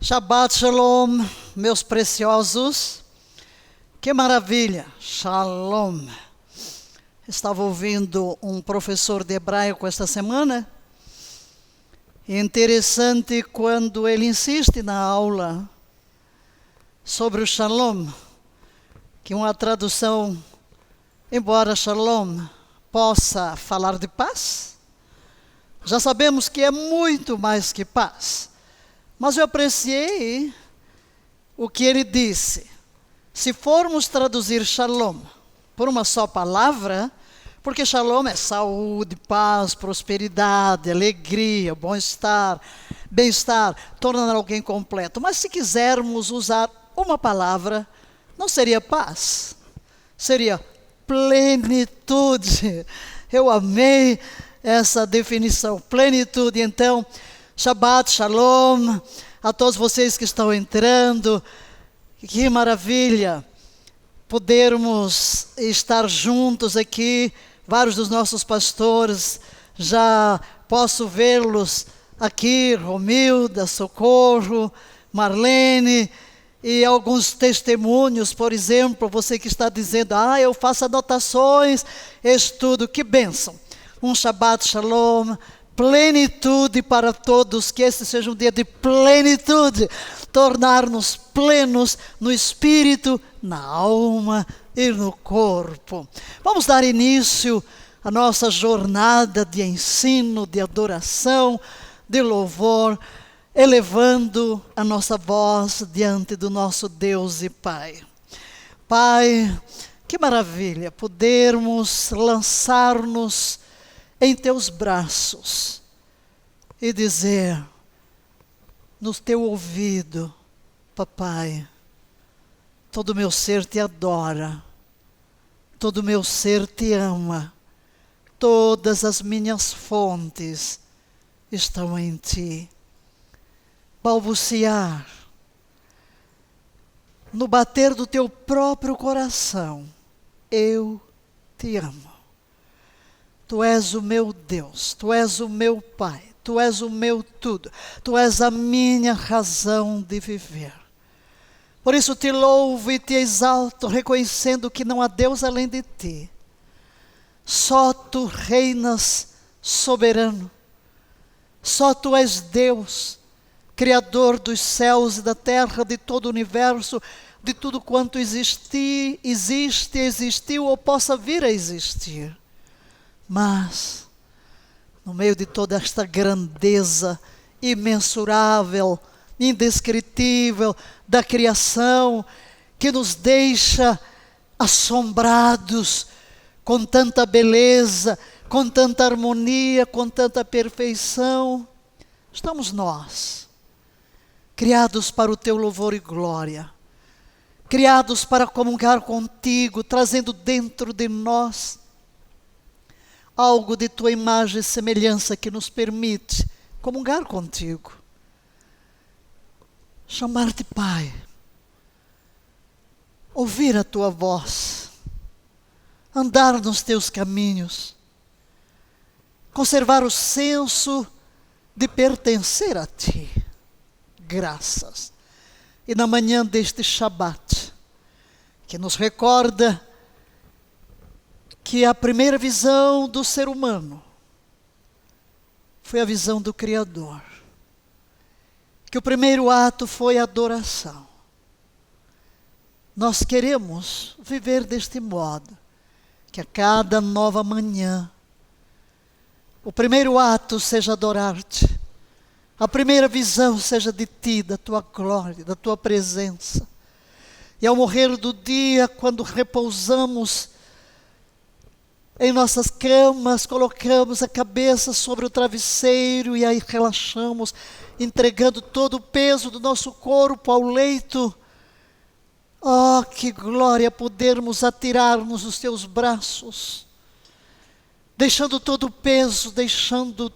Shabbat Shalom, meus preciosos. Que maravilha, Shalom. Estava ouvindo um professor de hebraico esta semana. E interessante quando ele insiste na aula sobre o Shalom, que uma tradução, embora Shalom possa falar de paz, já sabemos que é muito mais que paz. Mas eu apreciei o que ele disse. Se formos traduzir Shalom por uma só palavra, porque Shalom é saúde, paz, prosperidade, alegria, bem-estar, tornar alguém completo. Mas se quisermos usar uma palavra, não seria paz, seria plenitude. Eu amei essa definição, plenitude. Então, Shabbat Shalom a todos vocês que estão entrando. Que maravilha podermos estar juntos aqui. Vários dos nossos pastores, já posso vê-los aqui, Romilda, Socorro, Marlene, e alguns testemunhos, por exemplo, você que está dizendo, eu faço anotações, estudo, que bênção. Um Shabbat Shalom, plenitude para todos, que esse seja um dia de plenitude, tornar-nos plenos no espírito, na alma e no corpo. Vamos dar início à nossa jornada de ensino, de adoração, de louvor, elevando a nossa voz diante do nosso Deus e Pai. Pai, que maravilha podermos lançar-nos em teus braços e dizer no teu ouvido, papai, todo o meu ser te adora, todo o meu ser te ama, todas as minhas fontes estão em ti. Balbuciar, no bater do teu próprio coração, eu te amo. Tu és o meu Deus, Tu és o meu Pai, Tu és o meu tudo, Tu és a minha razão de viver. Por isso te louvo e te exalto, reconhecendo que não há Deus além de Ti. Só Tu reinas soberano, só Tu és Deus, Criador dos céus e da terra, de todo o universo, de tudo quanto existe, existiu ou possa vir a existir. Mas, no meio de toda esta grandeza imensurável, indescritível da criação, que nos deixa assombrados com tanta beleza, com tanta harmonia, com tanta perfeição, estamos nós, criados para o teu louvor e glória, criados para comungar contigo, trazendo dentro de nós algo de tua imagem e semelhança que nos permite comungar contigo, chamar-te Pai, ouvir a tua voz, andar nos teus caminhos, conservar o senso de pertencer a ti. Graças. E na manhã deste Shabat, que nos recorda que a primeira visão do ser humano foi a visão do Criador. Que o primeiro ato foi a adoração. Nós queremos viver deste modo, que a cada nova manhã, o primeiro ato seja adorar-te, a primeira visão seja de Ti, da Tua glória, da Tua presença. E ao morrer do dia, quando repousamos em nossas camas, colocamos a cabeça sobre o travesseiro e aí relaxamos, entregando todo o peso do nosso corpo ao leito. Oh, que glória podermos atirar-nos nos teus braços, deixando todo o peso, deixando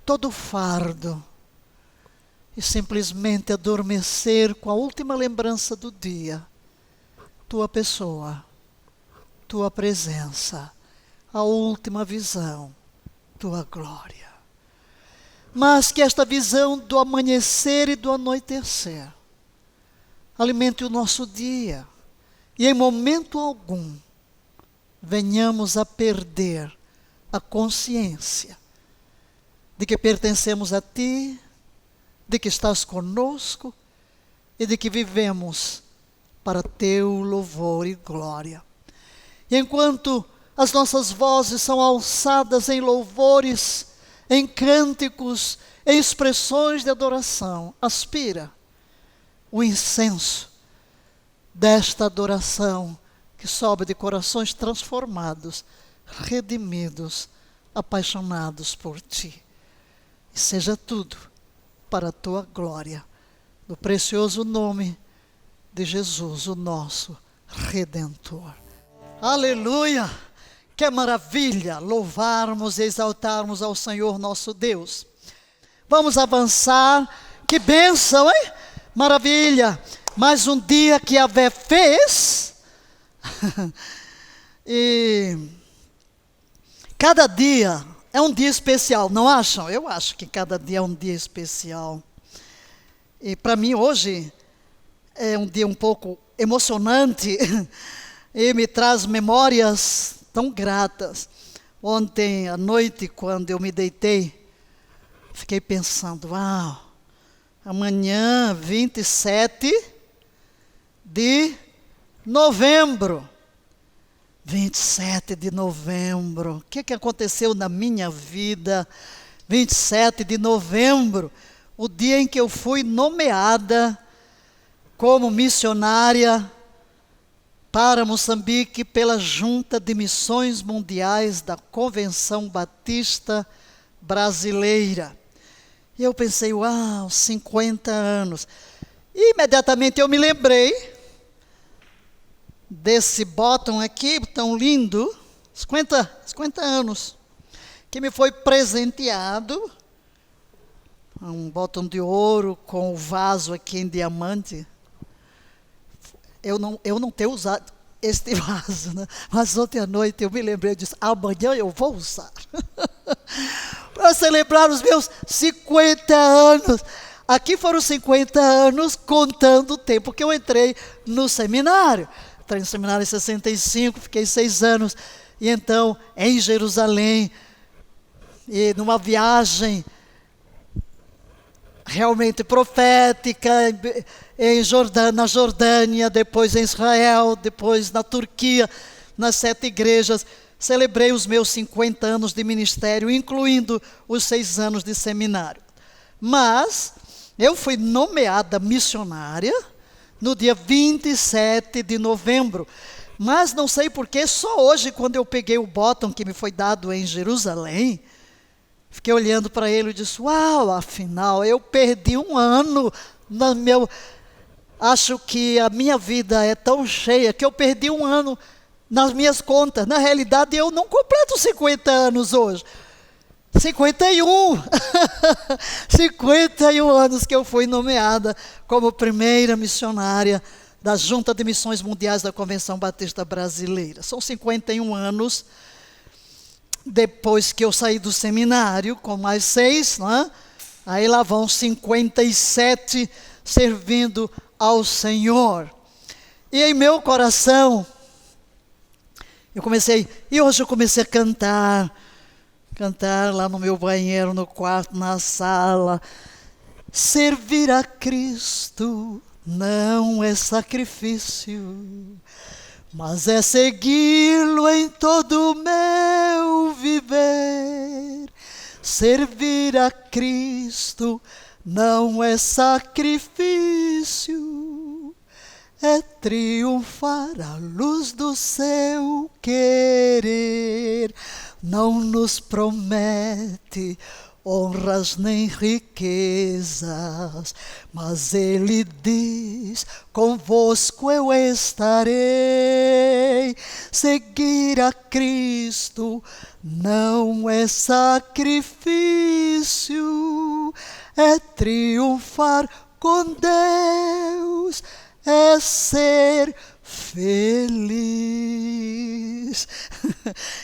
todo o fardo, e simplesmente adormecer com a última lembrança do dia, tua pessoa, tua presença, a última visão, tua glória. mas que esta visão do amanhecer e do anoitecer alimente o nosso dia, e em momento algum venhamos a perder a consciência de que pertencemos a Ti, de que estás conosco e de que vivemos para Teu louvor e glória. E enquanto as nossas vozes são alçadas em louvores, em cânticos, em expressões de adoração, aspira o incenso desta adoração que sobe de corações transformados, redimidos, apaixonados por Ti. E seja tudo para a Tua glória, no precioso nome de Jesus, o nosso Redentor. Aleluia! Que maravilha louvarmos e exaltarmos ao Senhor nosso Deus. Vamos avançar. Que bênção, hein? Maravilha! Mais um dia que Yahvé fez. E cada dia é um dia especial, não acham? Eu acho que cada dia é um dia especial. E para mim hoje é um dia um pouco emocionante e me traz memórias tão gratas. Ontem à noite, quando eu me deitei, fiquei pensando, uau, amanhã, 27 de novembro. 27 de novembro. O que aconteceu na minha vida? 27 de novembro, o dia em que eu fui nomeada como missionária para Moçambique pela Junta de Missões Mundiais da Convenção Batista Brasileira. E eu pensei, uau, 50 anos. E imediatamente eu me lembrei desse botão aqui, tão lindo, 50 anos, que me foi presenteado, um botão de ouro com o vaso aqui em diamante. Eu não tenho usado este vaso, né? Mas ontem à noite eu me lembrei disso, amanhã eu vou usar, para celebrar os meus 50 anos. Aqui foram 50 anos contando o tempo que eu entrei no seminário. Entrei no seminário em 65, fiquei 6 anos, e então em Jerusalém, e numa viagem realmente profética, na Jordânia, depois em Israel, depois na Turquia, nas 7 igrejas, celebrei os meus 50 anos de ministério, incluindo os 6 anos de seminário. Mas eu fui nomeada missionária no dia 27 de novembro. Mas não sei porquê, só hoje, quando eu peguei o botão que me foi dado em Jerusalém, fiquei olhando para ele e disse, uau, afinal, eu perdi um ano no meu... Acho que a minha vida é tão cheia que eu perdi um ano nas minhas contas. Na realidade, eu não completo 50 anos hoje. 51! 51 anos que eu fui nomeada como primeira missionária da Junta de Missões Mundiais da Convenção Batista Brasileira. São 51 anos depois que eu saí do seminário, com mais 6, né? Aí lá vão 57 servindo ao Senhor. E em meu coração, hoje eu comecei a cantar lá no meu banheiro, no quarto, na sala. Servir a Cristo não é sacrifício, mas é segui-lo em todo o meu viver. Servir a Cristo não é sacrifício, é triunfar à luz do seu querer. Não nos promete honras nem riquezas, mas Ele diz, convosco eu estarei. Seguir a Cristo não é sacrifício, é triunfar com Deus, é ser feliz.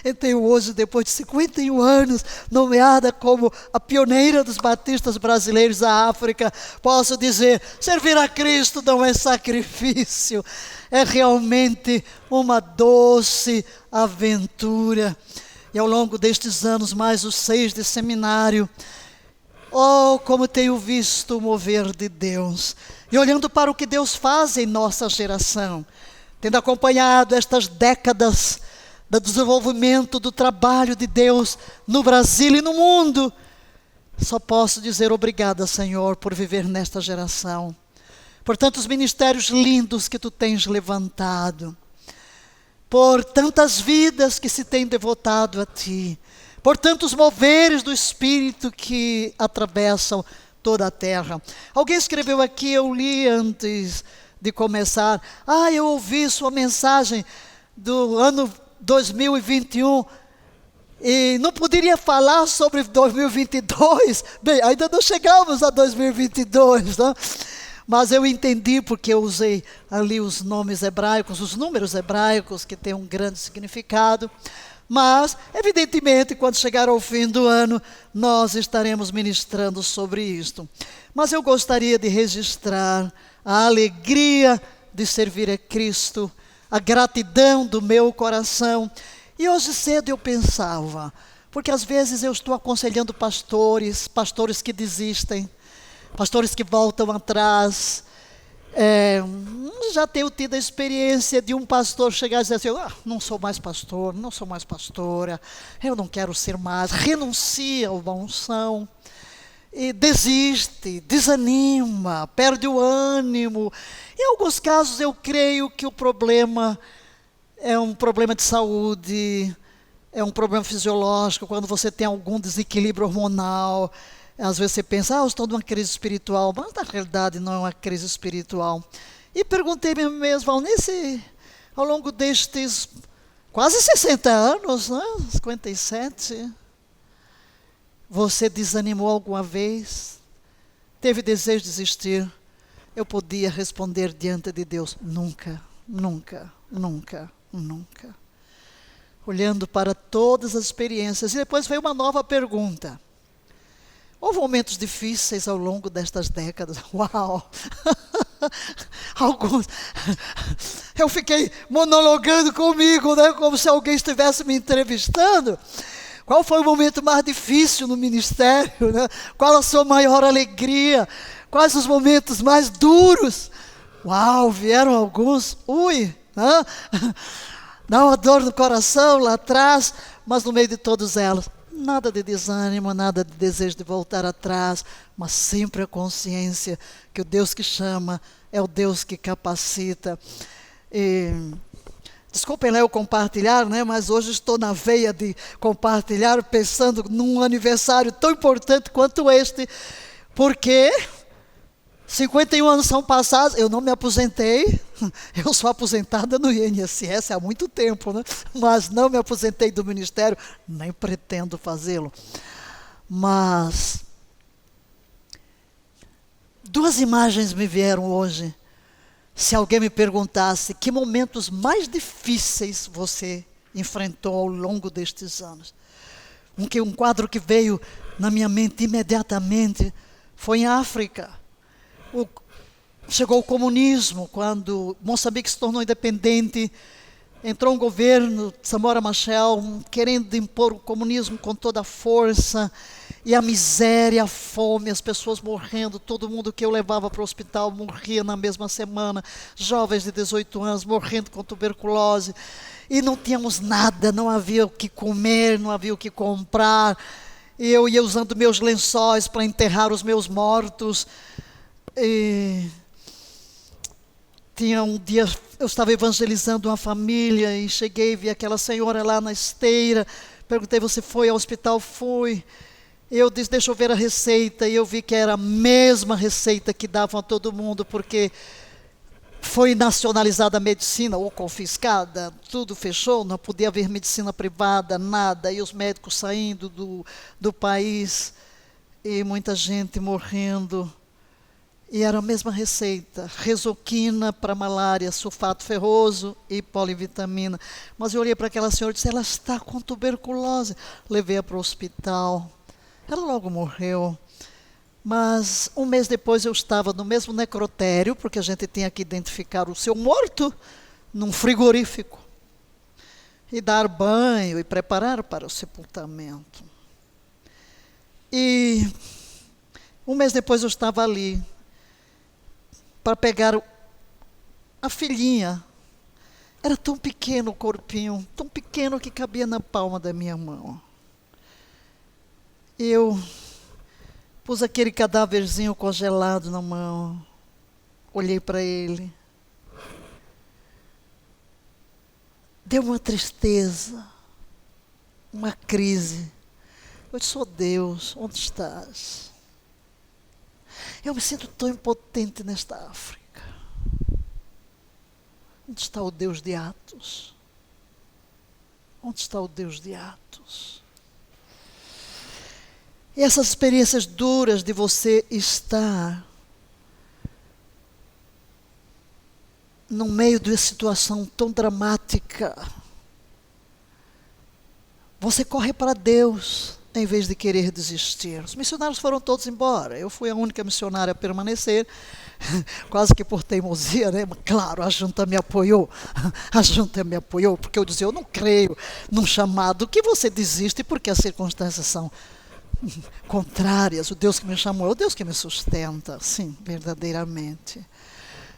Então hoje, depois de 51 anos, nomeada como a pioneira dos batistas brasileiros da África, posso dizer, servir a Cristo não é sacrifício, é realmente uma doce aventura. E ao longo destes anos, mais os 6 de seminário, oh, como tenho visto o mover de Deus. E olhando para o que Deus faz em nossa geração, tendo acompanhado estas décadas do desenvolvimento do trabalho de Deus no Brasil e no mundo, só posso dizer obrigada, Senhor, por viver nesta geração, por tantos ministérios lindos que Tu tens levantado, por tantas vidas que se têm devotado a Ti, por tantos moveres do Espírito que atravessam toda a terra. Alguém escreveu aqui, eu li antes de começar, eu ouvi sua mensagem do ano 2021, e não poderia falar sobre 2022, bem, ainda não chegamos a 2022, não? Mas eu entendi porque eu usei ali os nomes hebraicos, os números hebraicos, que têm um grande significado. Mas, evidentemente, quando chegar ao fim do ano, nós estaremos ministrando sobre isto. Mas eu gostaria de registrar a alegria de servir a Cristo, a gratidão do meu coração. E hoje cedo eu pensava, porque às vezes eu estou aconselhando pastores que desistem, pastores que voltam atrás. Já tenho tido a experiência de um pastor chegar e dizer assim, não sou mais pastor, não sou mais pastora, eu não quero ser mais, renuncia à unção, e desiste, desanima, perde o ânimo. Em alguns casos eu creio que o problema é um problema de saúde, é um problema fisiológico, quando você tem algum desequilíbrio hormonal. Às vezes você pensa, eu estou numa crise espiritual, mas na realidade não é uma crise espiritual. E perguntei-me mesmo, Valnice, ao longo destes quase 60 anos, né? 57, você desanimou alguma vez? Teve desejo de desistir? Eu podia responder diante de Deus, nunca, nunca, nunca, nunca. Olhando para todas as experiências. E depois veio uma nova pergunta. Houve momentos difíceis ao longo destas décadas. Uau! Alguns. Eu fiquei monologando comigo, né? Como se alguém estivesse me entrevistando. Qual foi o momento mais difícil no ministério, né? Qual a sua maior alegria? Quais os momentos mais duros? Uau, vieram alguns. Né? Dá uma dor no coração lá atrás, mas no meio de todos elas, nada de desânimo, nada de desejo de voltar atrás, mas sempre a consciência que o Deus que chama é o Deus que capacita. Desculpem lá eu compartilhar, né? Mas hoje estou na veia de compartilhar, pensando num aniversário tão importante quanto este, porque 51 anos são passados, eu não me aposentei, eu sou aposentada no INSS há muito tempo, né? Mas não me aposentei do ministério, nem pretendo fazê-lo. Mas 2 imagens me vieram hoje. Se alguém me perguntasse que momentos mais difíceis você enfrentou ao longo destes anos. Um quadro que veio na minha mente imediatamente foi em África. Chegou o comunismo, quando Moçambique se tornou independente, entrou um governo, Samora Machel, querendo impor o comunismo com toda a força, e a miséria, a fome, as pessoas morrendo, todo mundo que eu levava para o hospital morria na mesma semana, jovens de 18 anos morrendo com tuberculose, e não tínhamos nada, não havia o que comer, não havia o que comprar, e eu ia usando meus lençóis para enterrar os meus mortos. E tinha um dia, eu estava evangelizando uma família e cheguei e vi aquela senhora lá na esteira, perguntei, você foi ao hospital? Fui. Eu disse, deixa eu ver a receita, e eu vi que era a mesma receita que davam a todo mundo, porque foi nacionalizada a medicina, ou confiscada, tudo fechou, não podia haver medicina privada, nada, e os médicos saindo do país, e muita gente morrendo. E era a mesma receita, resoquina para malária, sulfato ferroso e polivitamina. Mas eu olhei para aquela senhora e disse, ela está com tuberculose. Levei-a para o hospital. Ela logo morreu. Mas um mês depois eu estava no mesmo necrotério, porque a gente tinha que identificar o seu morto num frigorífico. E dar banho e preparar para o sepultamento. E um mês depois eu estava ali para pegar a filhinha. Era tão pequeno o corpinho, tão pequeno que cabia na palma da minha mão. Eu pus aquele cadáverzinho congelado na mão, olhei para ele. Deu uma tristeza, uma crise. Eu disse, oh Deus, onde estás? Eu me sinto tão impotente nesta África. Onde está o Deus de Atos? Onde está o Deus de Atos? E essas experiências duras de você estar no meio de uma situação tão dramática, você corre para Deus em vez de querer desistir. Os missionários foram todos embora. Eu fui a única missionária a permanecer, quase que por teimosia, né? Claro, a junta me apoiou. A junta me apoiou, porque eu dizia, eu não creio num chamado que você desiste porque as circunstâncias são contrárias. O Deus que me chamou é o Deus que me sustenta. Sim, verdadeiramente.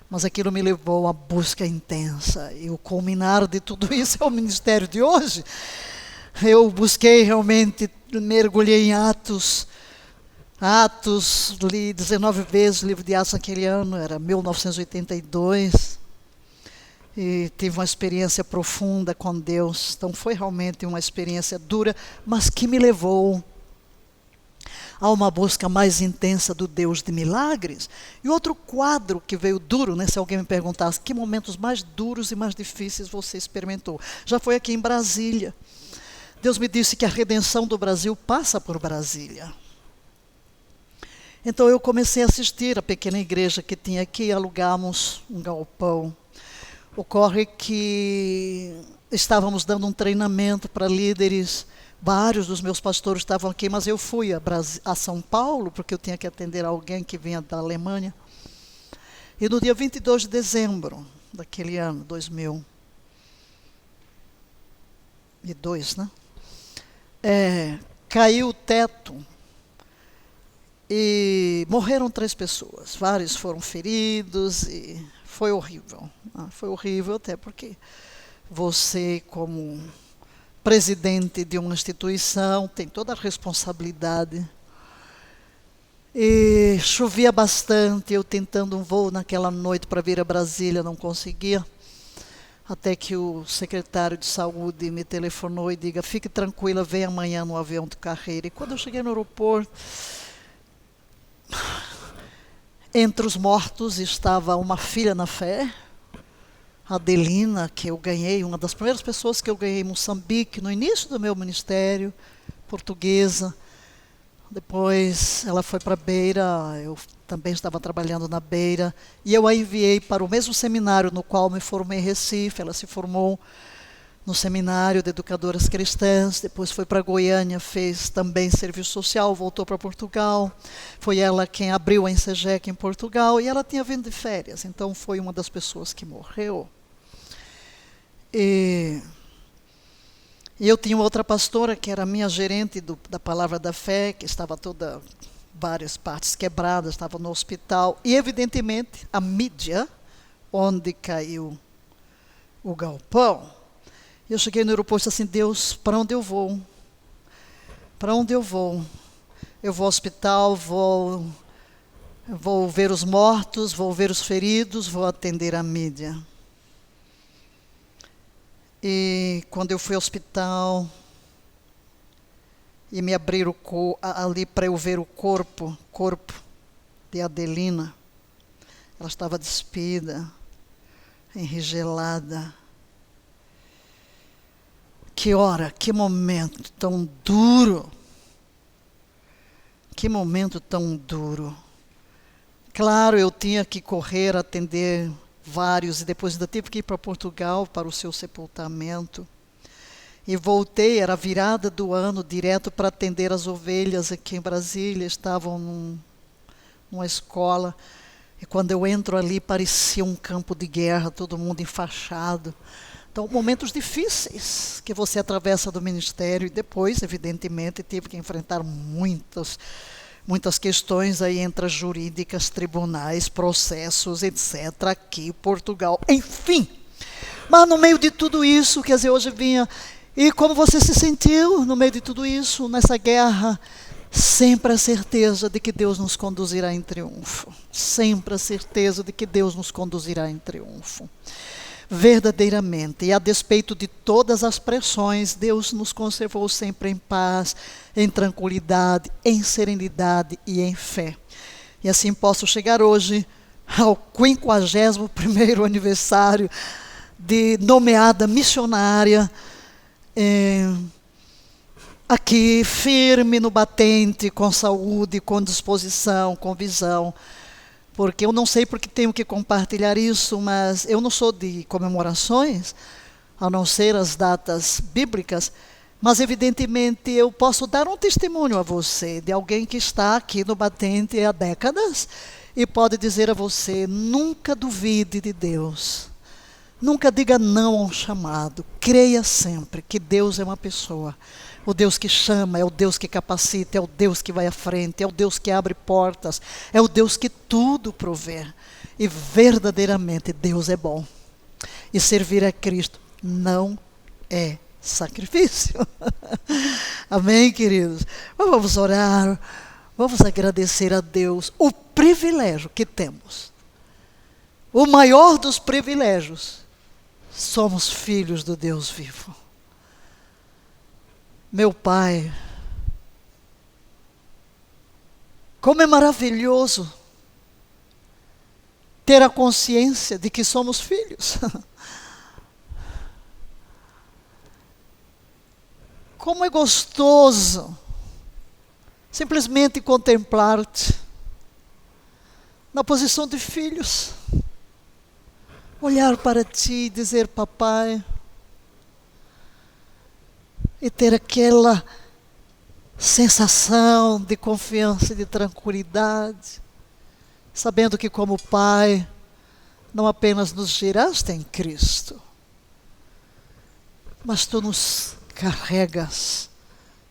Mas aquilo me levou a uma busca intensa. E o culminar de tudo isso é o ministério de hoje. Eu busquei realmente, mergulhei em Atos, li 19 vezes o livro de Atos naquele ano, era 1982, e tive uma experiência profunda com Deus. Então foi realmente uma experiência dura, mas que me levou a uma busca mais intensa do Deus de milagres. E outro quadro que veio duro, né, se alguém me perguntasse, que momentos mais duros e mais difíceis você experimentou? Já foi aqui em Brasília. Deus me disse que a redenção do Brasil passa por Brasília. Então eu comecei a assistir a pequena igreja que tinha aqui, alugamos um galpão. Ocorre que estávamos dando um treinamento para líderes, vários dos meus pastores estavam aqui, mas eu fui a São Paulo, porque eu tinha que atender alguém que vinha da Alemanha. E no dia 22 de dezembro daquele ano, 2002, né? Caiu o teto e morreram 3 pessoas. Vários foram feridos e foi horrível. Foi horrível até porque você, como presidente de uma instituição, tem toda a responsabilidade. E chovia bastante, eu tentando um voo naquela noite para vir a Brasília, não conseguia. Até que o secretário de saúde me telefonou e diga, fique tranquila, vem amanhã no avião de carreira. E quando eu cheguei no aeroporto, entre os mortos estava uma filha na fé, Adelina, que eu ganhei, uma das primeiras pessoas que eu ganhei em Moçambique, no início do meu ministério, portuguesa. Depois ela foi para a Beira, eu também estava trabalhando na Beira, e eu a enviei para o mesmo seminário no qual me formei em Recife. Ela se formou no seminário de educadoras cristãs, depois foi para Goiânia, fez também serviço social, voltou para Portugal. Foi ela quem abriu a Ensegec em Portugal, e ela tinha vindo de férias, então foi uma das pessoas que morreu. E eu tinha outra pastora, que era a minha gerente da Palavra da Fé, que estava toda, várias partes quebradas, estava no hospital. E, evidentemente, a mídia, onde caiu o galpão. Eu cheguei no aeroporto e disse assim, Deus, para onde eu vou? Para onde eu vou? Eu vou ao hospital, vou ver os mortos, vou ver os feridos, vou atender a mídia. E quando eu fui ao hospital e me abriram ali para eu ver o corpo de Adelina, ela estava despida, enrigelada. Que hora, que momento tão duro. Que momento tão duro. Claro, eu tinha que correr, atender vários, e depois ainda tive que ir para Portugal para o seu sepultamento. E voltei, era a virada do ano, direto para atender as ovelhas aqui em Brasília. Estavam numa escola. E quando eu entro ali, parecia um campo de guerra, todo mundo enfaixado. Então, momentos difíceis que você atravessa do ministério. E depois, evidentemente, tive que enfrentar muitas questões aí entre as jurídicas, tribunais, processos, etc. Aqui, Portugal, enfim. Mas no meio de tudo isso, quer dizer, hoje vinha... E como você se sentiu no meio de tudo isso, nessa guerra? Sempre a certeza de que Deus nos conduzirá em triunfo. Sempre a certeza de que Deus nos conduzirá em triunfo. Verdadeiramente, e a despeito de todas as pressões, Deus nos conservou sempre em paz, em tranquilidade, em serenidade e em fé. E assim posso chegar hoje ao 51º aniversário de nomeada missionária, aqui firme no batente, com saúde, com disposição, com visão. Porque eu não sei porque tenho que compartilhar isso, mas eu não sou de comemorações, a não ser as datas bíblicas, mas evidentemente eu posso dar um testemunho a você, de alguém que está aqui no batente há décadas, e pode dizer a você: nunca duvide de Deus. Nunca diga não a um chamado. Creia sempre que Deus é uma pessoa. O Deus que chama, é o Deus que capacita, é o Deus que vai à frente, é o Deus que abre portas, é o Deus que tudo provê. E verdadeiramente Deus é bom. E servir a Cristo não é sacrifício. Amém, queridos? Vamos orar, vamos agradecer a Deus o privilégio que temos. O maior dos privilégios. Somos filhos do Deus vivo. Meu Pai, como é maravilhoso ter a consciência de que somos filhos. Como é gostoso simplesmente contemplar-te na posição de filhos. Olhar para ti e dizer: papai, e ter aquela sensação de confiança e de tranquilidade, sabendo que como pai, não apenas nos geraste em Cristo, mas tu nos carregas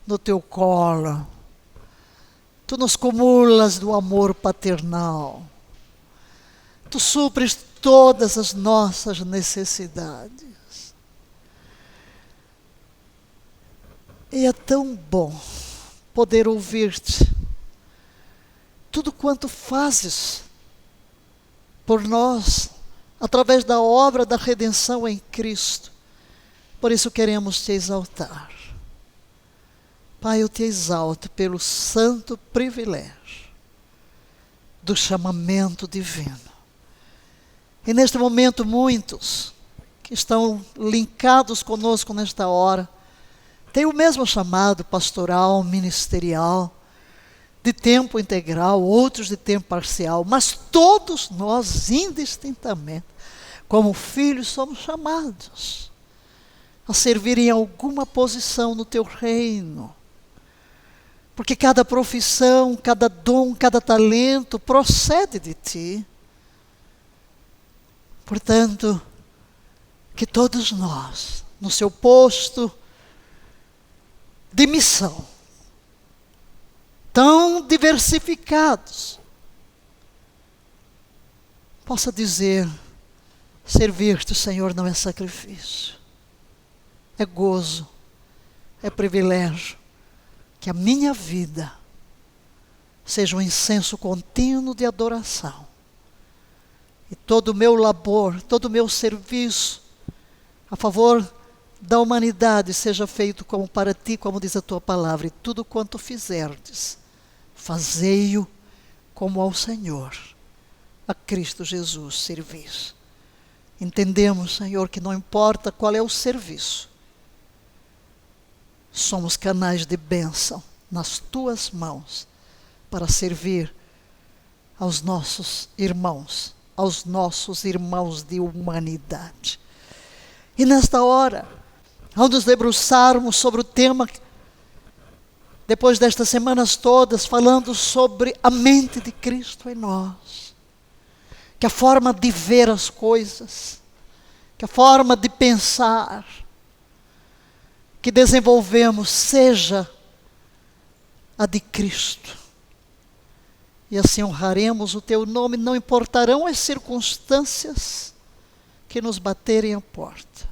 no teu colo, tu nos cumulas do amor paternal, tu supres todas as nossas necessidades. E é tão bom poder ouvir-te. Tudo quanto fazes por nós, através da obra da redenção em Cristo. Por isso queremos te exaltar. Pai, eu te exalto pelo santo privilégio do chamamento divino. E neste momento muitos que estão linkados conosco nesta hora, têm o mesmo chamado pastoral, ministerial, de tempo integral, outros de tempo parcial, mas todos nós indistintamente, como filhos, somos chamados a servir em alguma posição no teu reino. Porque cada profissão, cada dom, cada talento procede de ti. Portanto, que todos nós, no seu posto de missão, tão diversificados, possa dizer: servir-te, Senhor, não é sacrifício, é gozo, é privilégio. Que a minha vida seja um incenso contínuo de adoração. E todo o meu labor, todo o meu serviço a favor da humanidade seja feito como para ti, como diz a tua palavra. E tudo quanto fizerdes, fazei-o como ao Senhor, a Cristo Jesus servir. Entendemos, Senhor, que não importa qual é o serviço, somos canais de bênção nas tuas mãos para servir aos nossos irmãos de humanidade. E nesta hora, ao nos debruçarmos sobre o tema, depois destas semanas todas, falando sobre a mente de Cristo em nós, que a forma de ver as coisas, que a forma de pensar que desenvolvemos seja a de Cristo. E assim honraremos o teu nome, não importarão as circunstâncias que nos baterem à porta.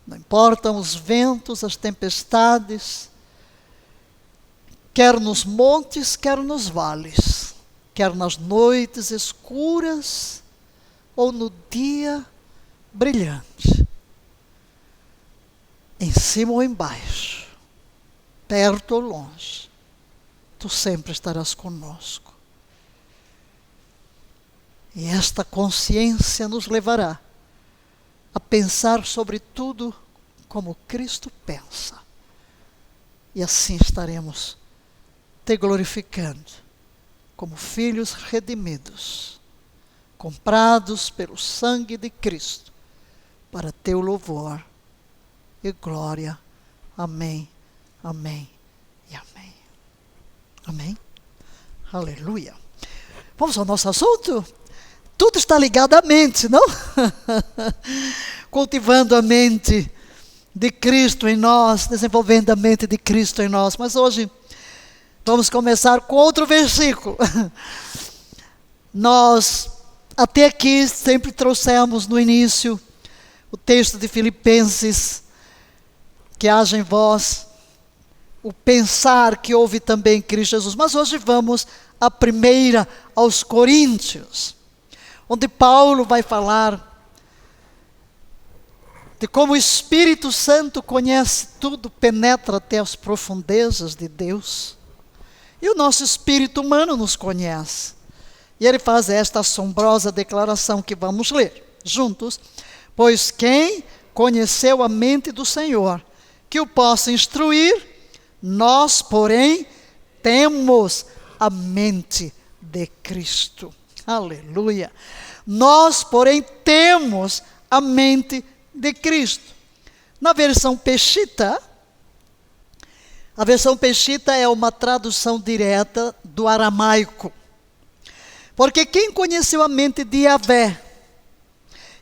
Não importam os ventos, as tempestades, quer nos montes, quer nos vales, quer nas noites escuras ou no dia brilhante, em cima ou embaixo, perto ou longe, tu sempre estarás conosco. E esta consciência nos levará a pensar sobre tudo como Cristo pensa. E assim estaremos te glorificando como filhos redimidos, comprados pelo sangue de Cristo, para teu louvor e glória. Amém, amém e amém. Amém. Aleluia. Vamos ao nosso assunto? Tudo está ligado à mente, não? Cultivando a mente de Cristo em nós, desenvolvendo a mente de Cristo em nós. Mas hoje vamos começar com outro versículo. Nós até aqui sempre trouxemos no início o texto de Filipenses, que haja em vós o pensar que houve também em Cristo Jesus. Mas hoje vamos à primeira aos Coríntios, onde Paulo vai falar de como o Espírito Santo conhece tudo, penetra até as profundezas de Deus. E o nosso espírito humano nos conhece. E ele faz esta assombrosa declaração que vamos ler juntos. Pois quem conheceu a mente do Senhor, que o possa instruir, nós, porém, temos a mente de Cristo. Aleluia. Nós, porém, temos a mente de Cristo. Na versão Peshitta, a versão Peshitta é uma tradução direta do aramaico. Porque quem conheceu a mente de Yahvé?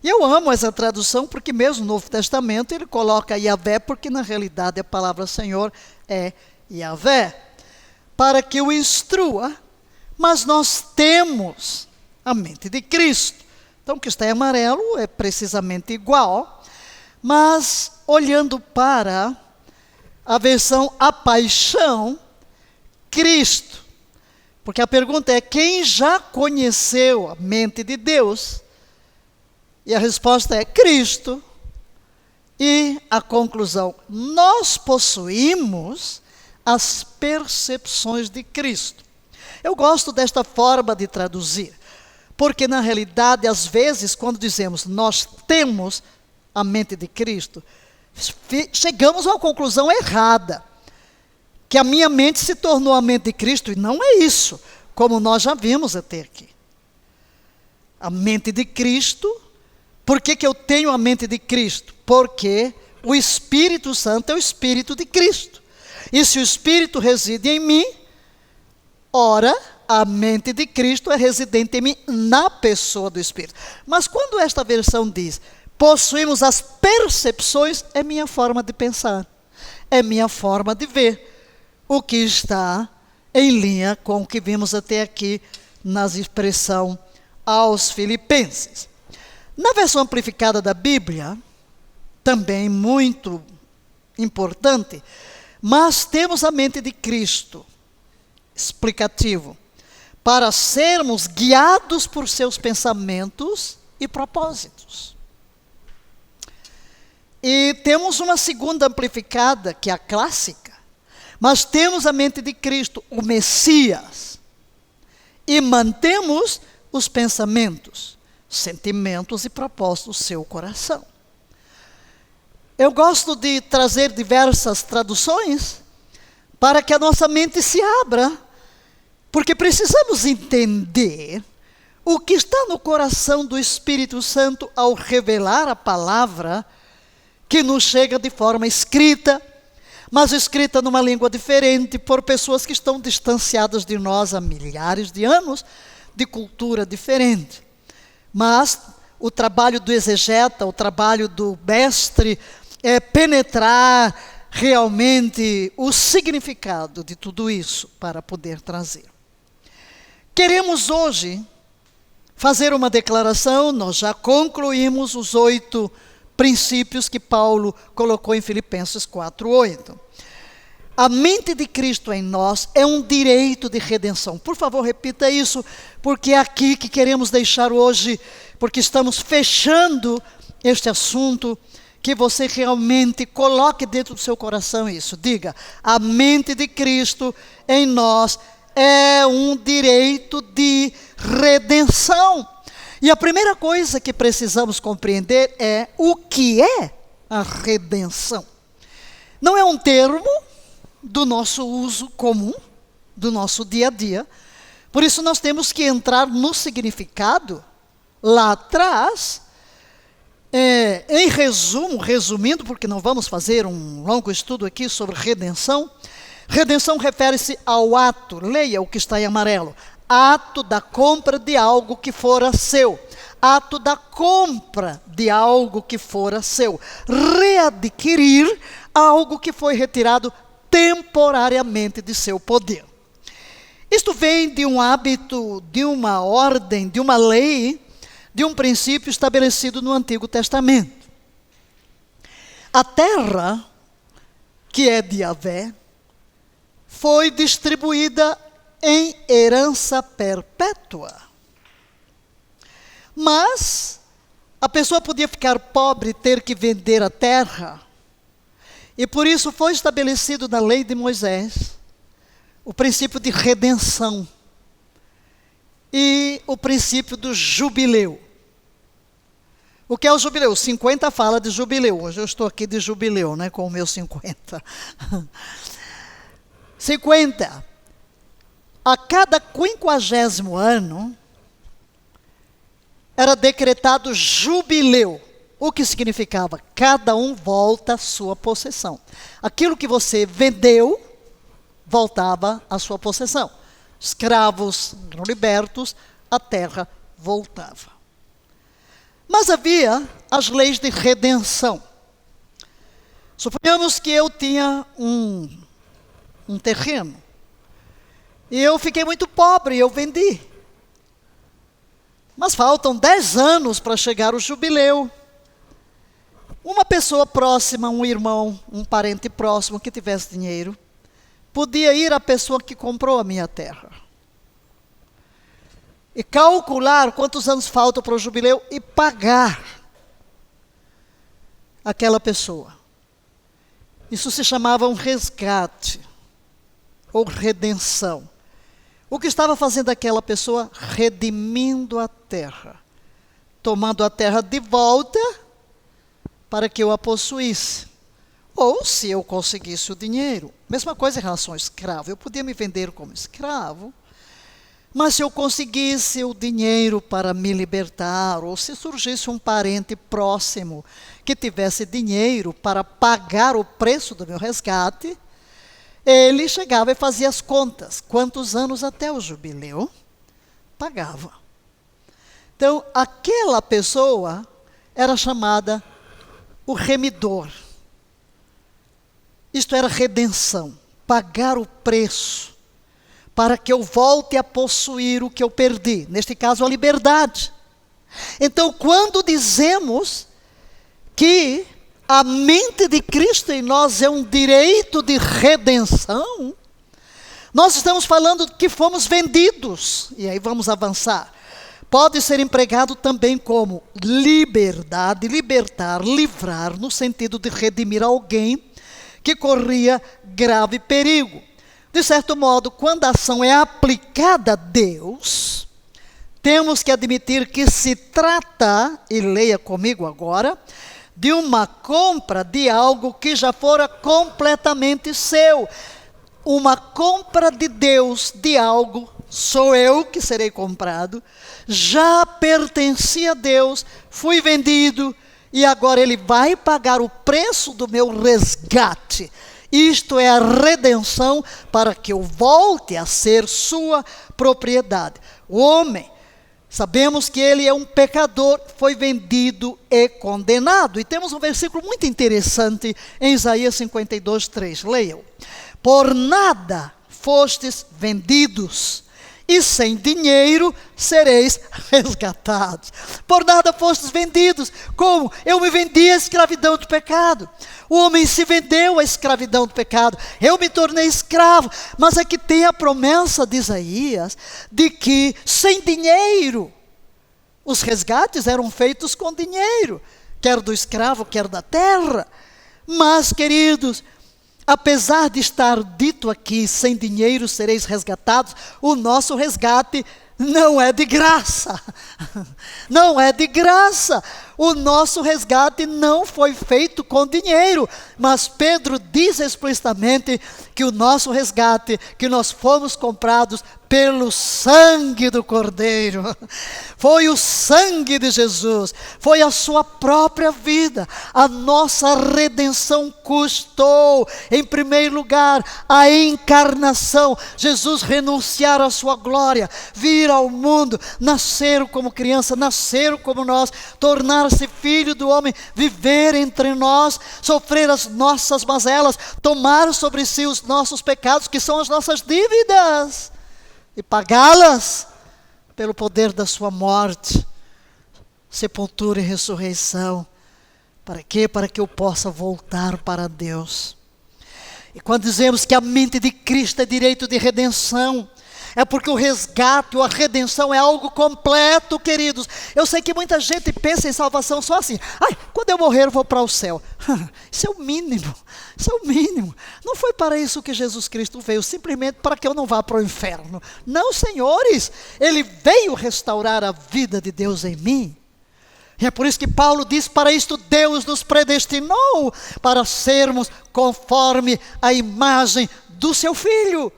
E eu amo essa tradução porque mesmo no Novo Testamento ele coloca Yahvé, porque na realidade a palavra Senhor é Yahvé, para que o instrua. Mas nós temos a mente de Cristo. Então o que está em amarelo é precisamente igual, mas olhando para a versão A Paixão, Cristo. Porque a pergunta é, quem já conheceu a mente de Deus? E a resposta é Cristo. E a conclusão, nós possuímos as percepções de Cristo. Eu gosto desta forma de traduzir, porque na realidade, às vezes, quando dizemos nós temos a mente de Cristo, chegamos a uma conclusão errada, que a minha mente se tornou a mente de Cristo, e não é isso, como nós já vimos até aqui. A mente de Cristo. Por que eu tenho a mente de Cristo? Porque o Espírito Santo é o Espírito de Cristo. E se o Espírito reside em mim, ora, a mente de Cristo é residente em mim na pessoa do Espírito. Mas quando esta versão diz, possuímos as percepções, é minha forma de pensar, é minha forma de ver, o que está em linha com o que vimos até aqui na expressão aos Filipenses. Na versão amplificada da Bíblia, também muito importante, mas temos a mente de Cristo, explicativo, para sermos guiados por seus pensamentos e propósitos. E temos uma segunda amplificada, que é a clássica, mas temos a mente de Cristo, o Messias, e mantemos os pensamentos, sentimentos e propósitos do seu coração. Eu gosto de trazer diversas traduções para que a nossa mente se abra Porque precisamos entender o que está no coração do Espírito Santo ao revelar a palavra que nos chega de forma escrita, mas escrita numa língua diferente, por pessoas que estão distanciadas de nós há milhares de anos, de cultura diferente. Mas o trabalho do exegeta, o trabalho do mestre, é penetrar realmente o significado de tudo isso para poder trazer. Queremos hoje fazer uma declaração. Nós já concluímos os 8 princípios que Paulo colocou em Filipenses 4:8. A mente de Cristo em nós é um direito de redenção. Por favor, repita isso, porque é aqui que queremos deixar hoje, porque estamos fechando este assunto, que você realmente coloque dentro do seu coração isso. Diga: a mente de Cristo em nós é um direito de redenção. E a primeira coisa que precisamos compreender é o que é a redenção. Não é um termo do nosso uso comum, do nosso dia a dia. Por isso nós temos que entrar no significado lá atrás. Em resumo, resumindo, porque não vamos fazer um longo estudo aqui sobre redenção. Redenção refere-se ao ato, leia o que está em amarelo, ato da compra de algo que fora seu, ato da compra de algo que fora seu, readquirir algo que foi retirado temporariamente de seu poder. Isto vem de um hábito, de uma ordem, de uma lei, de um princípio estabelecido no Antigo Testamento. A terra, que é de Yahvé, foi distribuída em herança perpétua. Mas a pessoa podia ficar pobre e ter que vender a terra. E por isso foi estabelecido na lei de Moisés o princípio de redenção e o princípio do jubileu. O que é o jubileu? 50 fala de jubileu. Hoje eu estou aqui de jubileu, né, com o meu 50. 50. A cada 50º ano, era decretado jubileu. O que significava? Cada um volta à sua possessão. Aquilo que você vendeu, voltava à sua possessão. Escravos eram libertos, a terra voltava. Mas havia as leis de redenção. Suponhamos que eu tinha um terreno. E eu fiquei muito pobre, eu vendi. Mas faltam 10 anos para chegar o jubileu. Uma pessoa próxima, um irmão, um parente próximo que tivesse dinheiro, podia ir à pessoa que comprou a minha terra e calcular quantos anos faltam para o jubileu e pagar aquela pessoa. Isso se chamava um resgate ou redenção. O que estava fazendo aquela pessoa? Redimindo a terra, tomando a terra de volta para que eu a possuísse. Ou se eu conseguisse o dinheiro. Mesma coisa em relação ao escravo. Eu podia me vender como escravo, mas se eu conseguisse o dinheiro para me libertar, ou se surgisse um parente próximo que tivesse dinheiro para pagar o preço do meu resgate, ele chegava e fazia as contas. Quantos anos até o jubileu? Pagava. Então, aquela pessoa era chamada o remidor. Isto era redenção, pagar o preço, para que eu volte a possuir o que eu perdi. Neste caso, a liberdade. Então, quando dizemos que a mente de Cristo em nós é um direito de redenção, nós estamos falando que fomos vendidos. E aí vamos avançar. Pode ser empregado também como liberdade, libertar, livrar, no sentido de redimir alguém que corria grave perigo. De certo modo, quando a ação é aplicada a Deus, temos que admitir que se trata, e leia comigo agora, de uma compra de algo que já fora completamente seu. Uma compra de Deus de algo sou eu que serei comprado, já pertenci a Deus, fui vendido, e agora Ele vai pagar o preço do meu resgate. Isto é a redenção para que eu volte a ser sua propriedade. O homem, sabemos que ele é um pecador, foi vendido e condenado. E temos um versículo muito interessante em Isaías 52, 3. Leiam. Por nada fostes vendidos, e sem dinheiro sereis resgatados. Por nada fostes vendidos. Como? Eu me vendi à escravidão do pecado. O homem se vendeu à escravidão do pecado. Eu me tornei escravo. Mas aqui tem a promessa de Isaías, de que sem dinheiro, os resgates eram feitos com dinheiro, quer do escravo, quer da terra. Mas, queridos, apesar de estar dito aqui, sem dinheiro sereis resgatados, o nosso resgate não é de graça. Não é de graça. O nosso resgate não foi feito com dinheiro. Mas Pedro diz explicitamente que o nosso resgate, que nós fomos comprados pelo sangue do Cordeiro. Foi o sangue de Jesus, foi a sua própria vida. A nossa redenção custou, em primeiro lugar, a encarnação. Jesus renunciar à sua glória, vir ao mundo, nascer como criança, nascer como nós, tornar-se filho do homem, viver entre nós, sofrer as nossas mazelas, tomar sobre si os nossos pecados, que são as nossas dívidas, e pagá-las pelo poder da sua morte, sepultura e ressurreição. Para quê? Para que eu possa voltar para Deus. E quando dizemos que a mente de Cristo é direito de redenção, é porque o resgate ou a redenção é algo completo, queridos. Eu sei que muita gente pensa em salvação só assim. Quando eu morrer eu vou para o céu. Isso é o mínimo. Isso é o mínimo. Não foi para isso que Jesus Cristo veio, simplesmente para que eu não vá para o inferno. Não, senhores. Ele veio restaurar a vida de Deus em mim. E é por isso que Paulo diz, para isto Deus nos predestinou, para sermos conforme a imagem do seu Filho.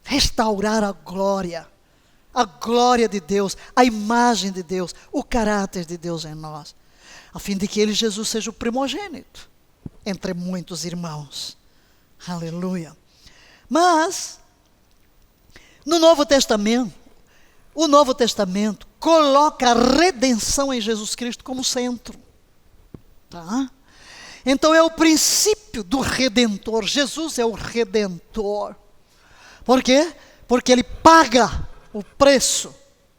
Restaurar a glória de Deus, a imagem de Deus, o caráter de Deus em nós, a fim de que Ele, Jesus, seja o primogênito entre muitos irmãos. Aleluia. Mas, no Novo Testamento, o Novo Testamento coloca a redenção em Jesus Cristo como centro. Tá? Então é o princípio do Redentor. Jesus é o Redentor. Por quê? Porque Ele paga o preço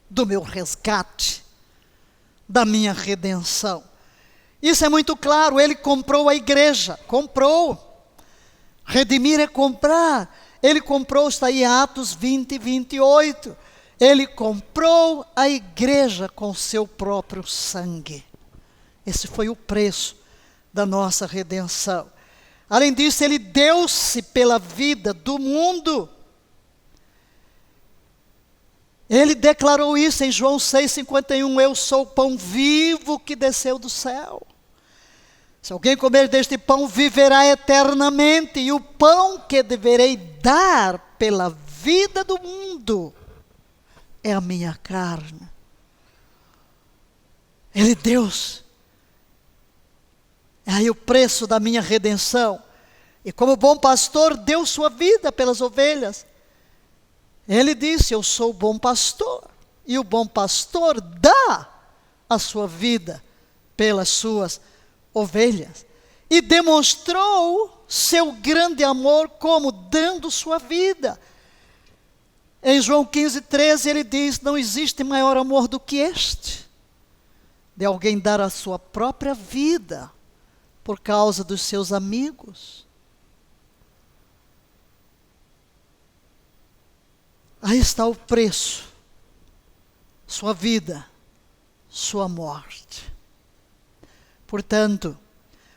do meu resgate, da minha redenção. Isso é muito claro. Ele comprou a igreja. Comprou. Redimir é comprar. Ele comprou, está aí Atos 20, 28. Ele comprou a igreja com seu próprio sangue. Esse foi o preço da nossa redenção. Além disso, Ele deu-se pela vida do mundo. Ele declarou isso em João 6,51. Eu sou o pão vivo que desceu do céu. Se alguém comer deste pão, viverá eternamente. E o pão que deverei dar pela vida do mundo é a minha carne. Ele Deus. É aí o preço da minha redenção. E como bom pastor, deu sua vida pelas ovelhas. Ele disse, eu sou o bom pastor. E o bom pastor dá a sua vida pelas suas ovelhas. E demonstrou seu grande amor como dando sua vida. Em João 15, 13, ele diz, não existe maior amor do que este, de alguém dar a sua própria vida por causa dos seus amigos. Aí está o preço, sua vida, sua morte. Portanto,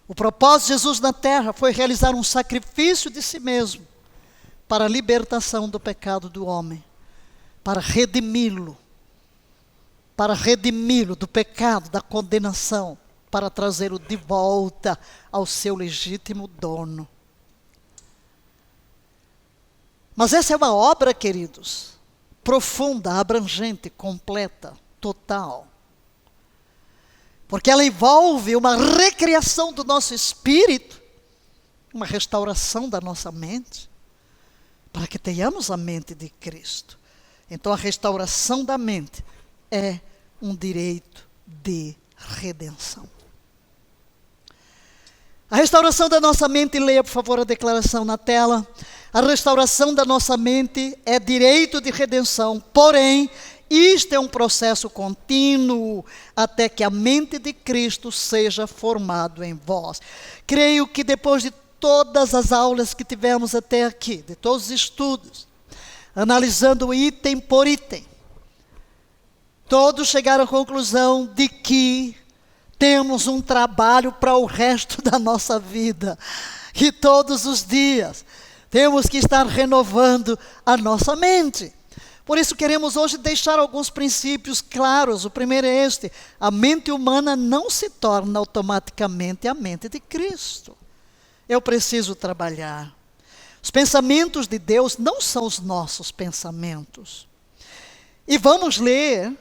o propósito de Jesus na terra foi realizar um sacrifício de si mesmo para a libertação do pecado do homem, para redimi-lo do pecado, da condenação, para trazê-lo de volta ao seu legítimo dono. Mas essa é uma obra, queridos, profunda, abrangente, completa, total. Porque ela envolve uma recriação do nosso espírito, uma restauração da nossa mente, para que tenhamos a mente de Cristo. Então a restauração da mente é um direito de redenção. A restauração da nossa mente, leia por favor a declaração na tela. A restauração da nossa mente é direito de redenção, porém, isto é um processo contínuo até que a mente de Cristo seja formado em vós. Creio que depois de todas as aulas que tivemos até aqui, de todos os estudos, analisando item por item, todos chegaram à conclusão de que temos um trabalho para o resto da nossa vida. E todos os dias temos que estar renovando a nossa mente. Por isso queremos hoje deixar alguns princípios claros. O primeiro é este: a mente humana não se torna automaticamente a mente de Cristo. Eu preciso trabalhar. Os pensamentos de Deus não são os nossos pensamentos. E vamos ler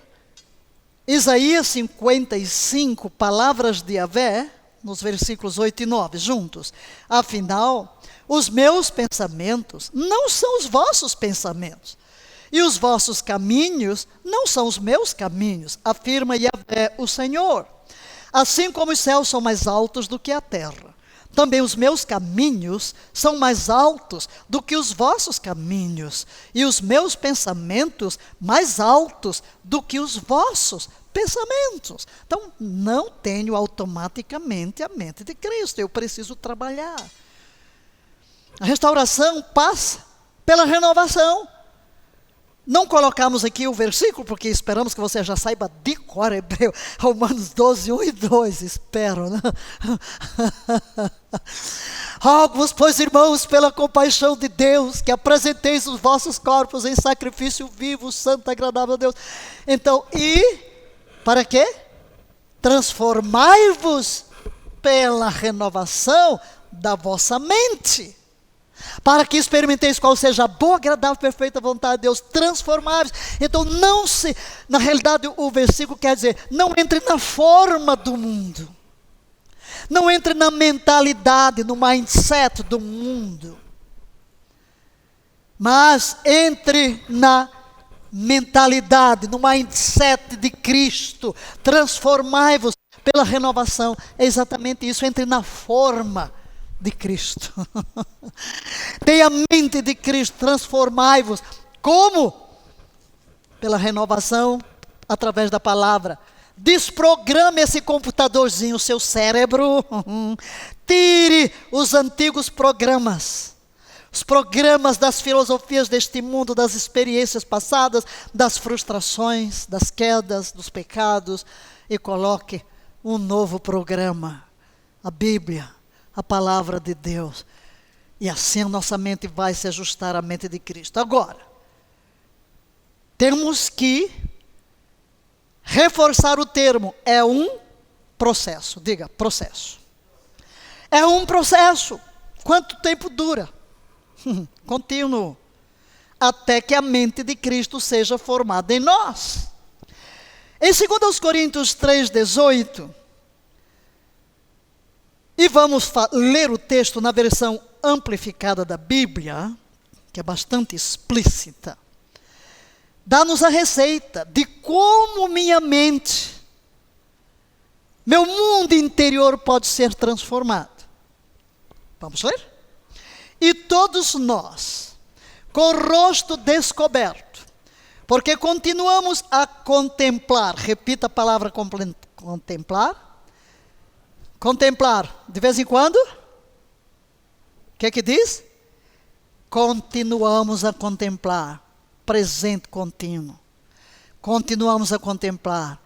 Isaías 55, palavras de Yahvé, nos versículos 8 e 9, juntos. Afinal, os meus pensamentos não são os vossos pensamentos, e os vossos caminhos não são os meus caminhos, afirma Yahvé, o Senhor. Assim como os céus são mais altos do que a terra, também os meus caminhos são mais altos do que os vossos caminhos, e os meus pensamentos mais altos do que os vossos pensamentos. Então, não tenho automaticamente a mente de Cristo, eu preciso trabalhar. A restauração passa pela renovação. Não colocamos aqui o versículo, porque esperamos que você já saiba de cor hebreu, Romanos 12, 1 e 2, espero, né? Rogo-vos, pois, irmãos, pela compaixão de Deus, que apresenteis os vossos corpos em sacrifício vivo, santo, agradável a Deus. Então, e para quê? Transformai-vos pela renovação da vossa mente, para que experimenteis qual seja a boa, agradável, perfeita vontade de Deus. Transformar-vos. Então na realidade o versículo quer dizer, não entre na forma do mundo, não entre na mentalidade, no mindset do mundo, mas entre na mentalidade, no mindset de Cristo. Transformai-vos pela renovação. É exatamente isso, entre na forma de Cristo. Tenha a mente de Cristo, transformai-vos. Como? Pela renovação, através da palavra. Desprograme esse computadorzinho, o seu cérebro. Tire os antigos programas. Os programas das filosofias deste mundo, das experiências passadas, das frustrações, das quedas, dos pecados, e coloque um novo programa. A Bíblia, a palavra de Deus. E assim a nossa mente vai se ajustar à mente de Cristo. Agora, temos que reforçar o termo, é um processo. Diga, processo. É um processo. Quanto tempo dura? Contínuo. Até que a mente de Cristo seja formada em nós. Em 2 Coríntios 3,18, e vamos ler o texto na versão amplificada da Bíblia, que é bastante explícita, dá-nos a receita de como minha mente, meu mundo interior pode ser transformado. Vamos ler? E todos nós, com o rosto descoberto, porque continuamos a contemplar, repita a palavra contemplar. Contemplar, de vez em quando? O que diz? Continuamos a contemplar, presente contínuo. Continuamos a contemplar.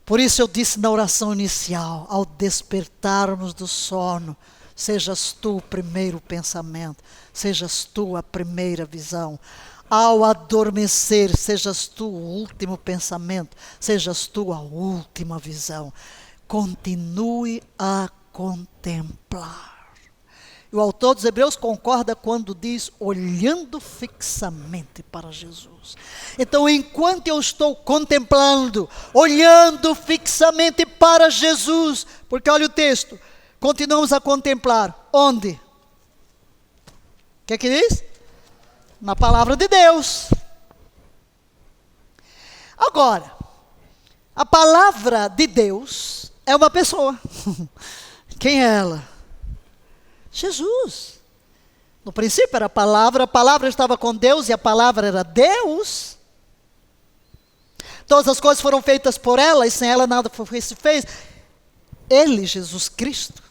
Por isso eu disse na oração inicial, ao despertarmos do sono, sejas tu o primeiro pensamento, sejas tu a primeira visão. Ao adormecer, sejas tu o último pensamento, sejas tu a última visão. Continue a contemplar. E o autor dos Hebreus concorda quando diz, olhando fixamente para Jesus. Então, enquanto eu estou contemplando, olhando fixamente para Jesus, porque olha o texto, continuamos a contemplar, onde? O que é que diz? Na palavra de Deus. Agora, a palavra de Deus é uma pessoa. Quem é ela? Jesus. No princípio era a palavra estava com Deus e a palavra era Deus. Todas as coisas foram feitas por ela e sem ela nada se fez. Ele, Jesus Cristo,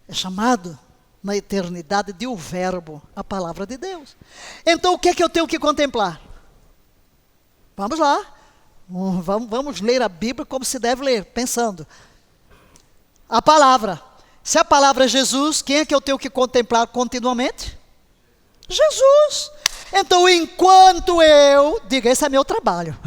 é chamado na eternidade de o Verbo, a palavra de Deus. Então o que é que eu tenho que contemplar? Vamos lá. Vamos ler a Bíblia como se deve ler, pensando. A palavra. Se a palavra é Jesus, quem é que eu tenho que contemplar continuamente? Jesus. Então, enquanto diga, esse é meu trabalho.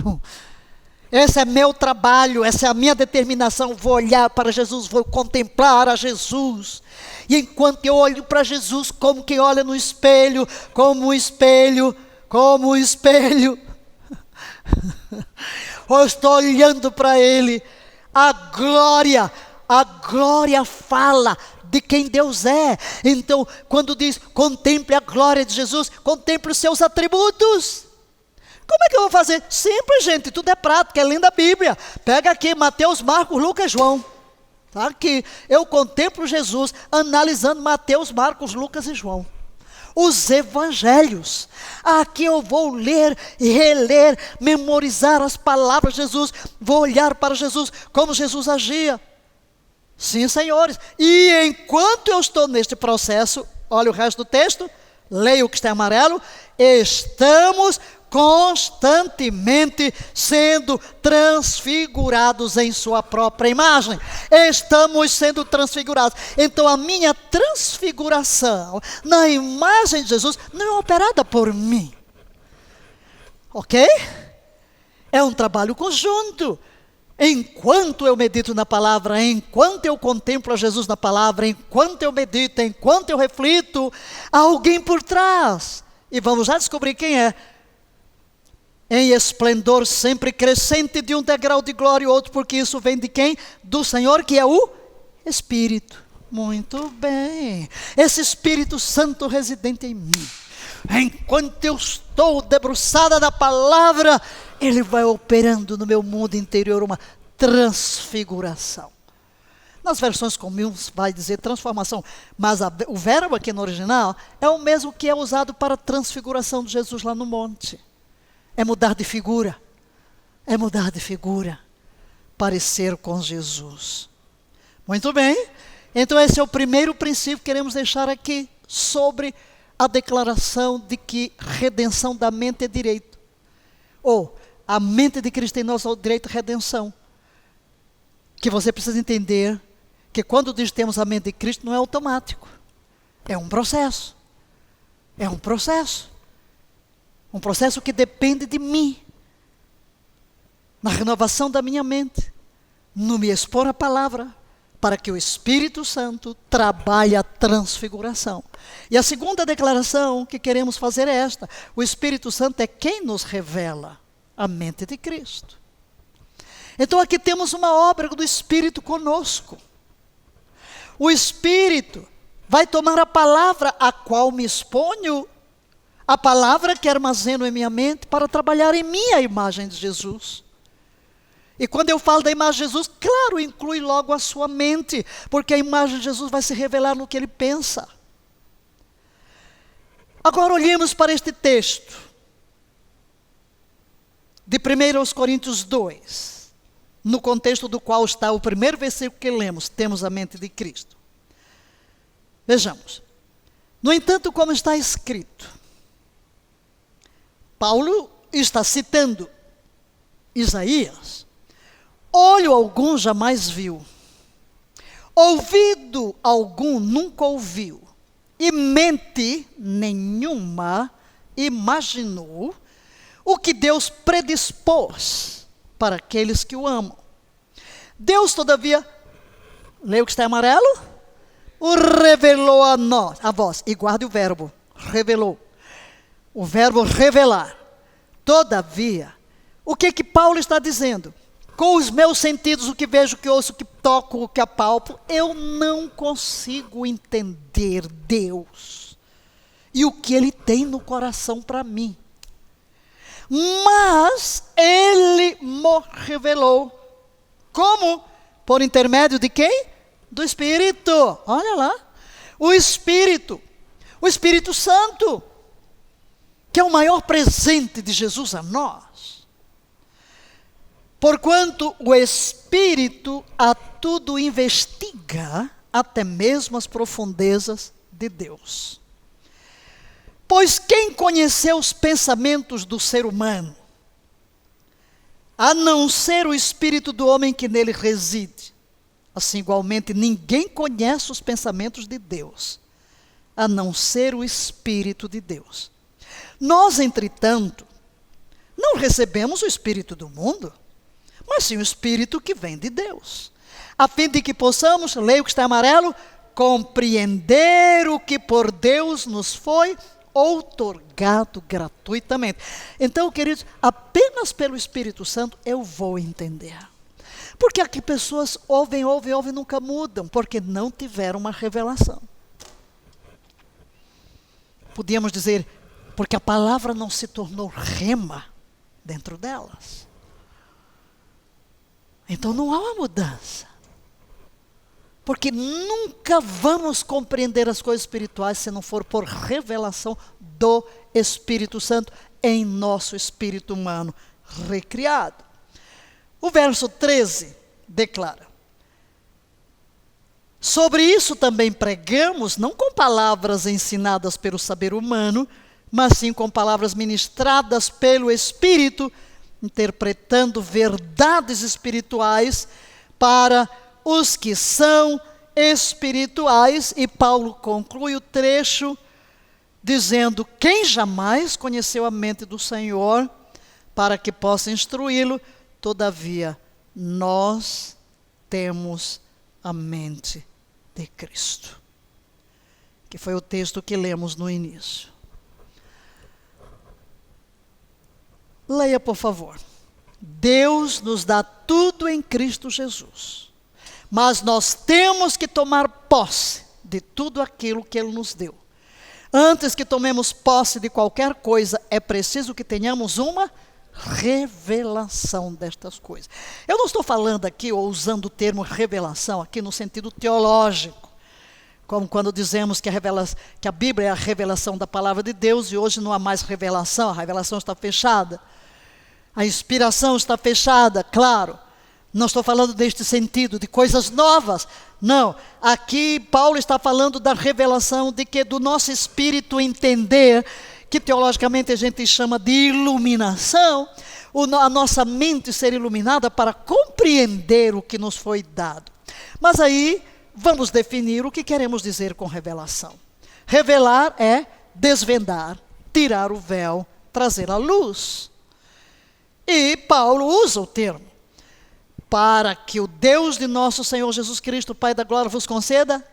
Esse é meu trabalho, essa é a minha determinação. Vou olhar para Jesus, vou contemplar a Jesus. E enquanto eu olho para Jesus, como quem olha no espelho, como um espelho. Eu estou olhando para Ele. A glória fala de quem Deus é. Então, quando diz, contemple a glória de Jesus, contemple os seus atributos. Como é que eu vou fazer? Simples, gente, tudo é prático, é lendo a Bíblia. Pega aqui, Mateus, Marcos, Lucas, João. Tá aqui, eu contemplo Jesus analisando Mateus, Marcos, Lucas e João. Os evangelhos. Aqui eu vou ler e reler, memorizar as palavras de Jesus. Vou olhar para Jesus, como Jesus agia. Sim, senhores. E enquanto eu estou neste processo, olha o resto do texto, leia o que está em amarelo, estamos constantemente sendo transfigurados em sua própria imagem. Estamos sendo transfigurados. Então a minha transfiguração na imagem de Jesus não é operada por mim. Ok? É um trabalho conjunto. Enquanto eu medito na palavra, enquanto eu contemplo a Jesus na palavra, enquanto eu medito, enquanto eu reflito, há alguém por trás. E vamos já descobrir quem é. Em esplendor sempre crescente de um degrau de glória e outro, porque isso vem de quem? Do Senhor, que é o Espírito. Muito bem. Esse Espírito Santo residente em mim. Enquanto eu estou debruçada na palavra, Ele vai operando no meu mundo interior uma transfiguração. Nas versões comuns vai dizer transformação, mas o verbo aqui no original é o mesmo que é usado para a transfiguração de Jesus lá no monte. É mudar de figura. É mudar de figura. Parecer com Jesus. Muito bem. Então esse é o primeiro princípio que queremos deixar aqui sobre a declaração de que redenção da mente é direito. Ou a mente de Cristo em nós é o direito à redenção. Que você precisa entender que quando diz temos a mente de Cristo não é automático. É um processo. É um processo. Um processo que depende de mim. Na renovação da minha mente. No me expor à palavra. Para que o Espírito Santo trabalhe a transfiguração. E a segunda declaração que queremos fazer é esta. O Espírito Santo é quem nos revela a mente de Cristo. Então aqui temos uma obra do Espírito conosco. O Espírito vai tomar a palavra a qual me exponho, a palavra que armazeno em minha mente para trabalhar em mim a imagem de Jesus. E quando eu falo da imagem de Jesus, claro, inclui logo a sua mente, porque a imagem de Jesus vai se revelar no que ele pensa. Agora olhemos para este texto, de 1 Coríntios 2, no contexto do qual está o primeiro versículo que lemos, temos a mente de Cristo. Vejamos. No entanto, como está escrito, Paulo está citando Isaías. Olho algum jamais viu, ouvido algum nunca ouviu, e mente nenhuma imaginou o que Deus predispôs para aqueles que o amam. Deus, todavia, leia o que está em amarelo, o revelou a nós, a vós. E guarde o verbo, revelou. O verbo revelar. Todavia, o que Paulo está dizendo? Com os meus sentidos, o que vejo, o que ouço, o que toco, o que apalpo, eu não consigo entender Deus e o que Ele tem no coração para mim. Mas Ele me revelou. Como? Por intermédio de quem? Do Espírito. Olha lá. O Espírito Santo, que é o maior presente de Jesus a nós. Porquanto o Espírito a tudo investiga, até mesmo as profundezas de Deus. Pois quem conheceu os pensamentos do ser humano, a não ser o Espírito do homem que nele reside? Assim, igualmente, ninguém conhece os pensamentos de Deus, a não ser o Espírito de Deus. Nós, entretanto, não recebemos o Espírito do mundo, mas sim o Espírito que vem de Deus, a fim de que possamos, leia o que está em amarelo, compreender o que por Deus nos foi outorgado gratuitamente. Então, queridos, apenas pelo Espírito Santo eu vou entender. Porque aqui pessoas ouvem e nunca mudam, porque não tiveram uma revelação. Podíamos dizer, porque a palavra não se tornou rema dentro delas. Então não há uma mudança. Porque nunca vamos compreender as coisas espirituais se não for por revelação do Espírito Santo em nosso espírito humano recriado. O verso 13 declara: sobre isso também pregamos, não com palavras ensinadas pelo saber humano, mas sim com palavras ministradas pelo Espírito, interpretando verdades espirituais para os que são espirituais. E Paulo conclui o trecho dizendo: quem jamais conheceu a mente do Senhor para que possa instruí-lo? Todavia, nós temos a mente de Cristo. Que foi o texto que lemos no início. Leia, por favor. Deus nos dá tudo em Cristo Jesus. Mas nós temos que tomar posse de tudo aquilo que Ele nos deu. Antes que tomemos posse de qualquer coisa, é preciso que tenhamos uma revelação destas coisas. Eu não estou falando aqui, ou usando o termo revelação, aqui no sentido teológico, como quando dizemos que a Bíblia é a revelação da palavra de Deus, e hoje não há mais revelação, a revelação está fechada. A inspiração está fechada, claro. Não estou falando deste sentido, de coisas novas. Não, aqui Paulo está falando da revelação de que do nosso espírito entender, que teologicamente a gente chama de iluminação, a nossa mente ser iluminada para compreender o que nos foi dado. Mas aí, vamos definir o que queremos dizer com revelação. Revelar é desvendar, tirar o véu, trazer a luz. E Paulo usa o termo: para que o Deus de nosso Senhor Jesus Cristo, Pai da glória, vos conceda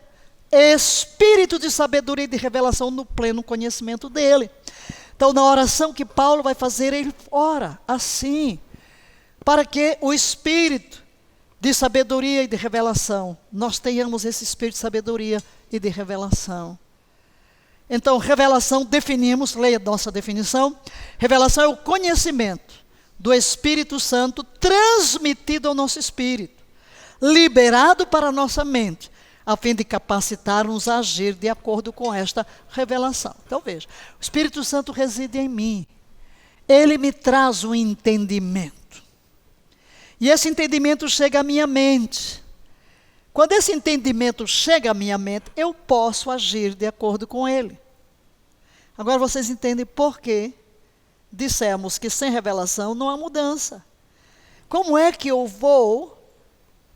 espírito de sabedoria e de revelação no pleno conhecimento dele. Então, na oração que Paulo vai fazer, ele ora assim, para que o espírito de sabedoria e de revelação, nós tenhamos esse espírito de sabedoria e de revelação. Então, revelação, definimos, leia a nossa definição: revelação é o conhecimento do Espírito Santo transmitido ao nosso espírito, liberado para a nossa mente, a fim de capacitar-nos a agir de acordo com esta revelação. Então veja, o Espírito Santo reside em mim. Ele me traz um entendimento. E esse entendimento chega à minha mente. Quando esse entendimento chega à minha mente, eu posso agir de acordo com ele. Agora vocês entendem por quê dissemos que sem revelação não há mudança. Como é que eu vou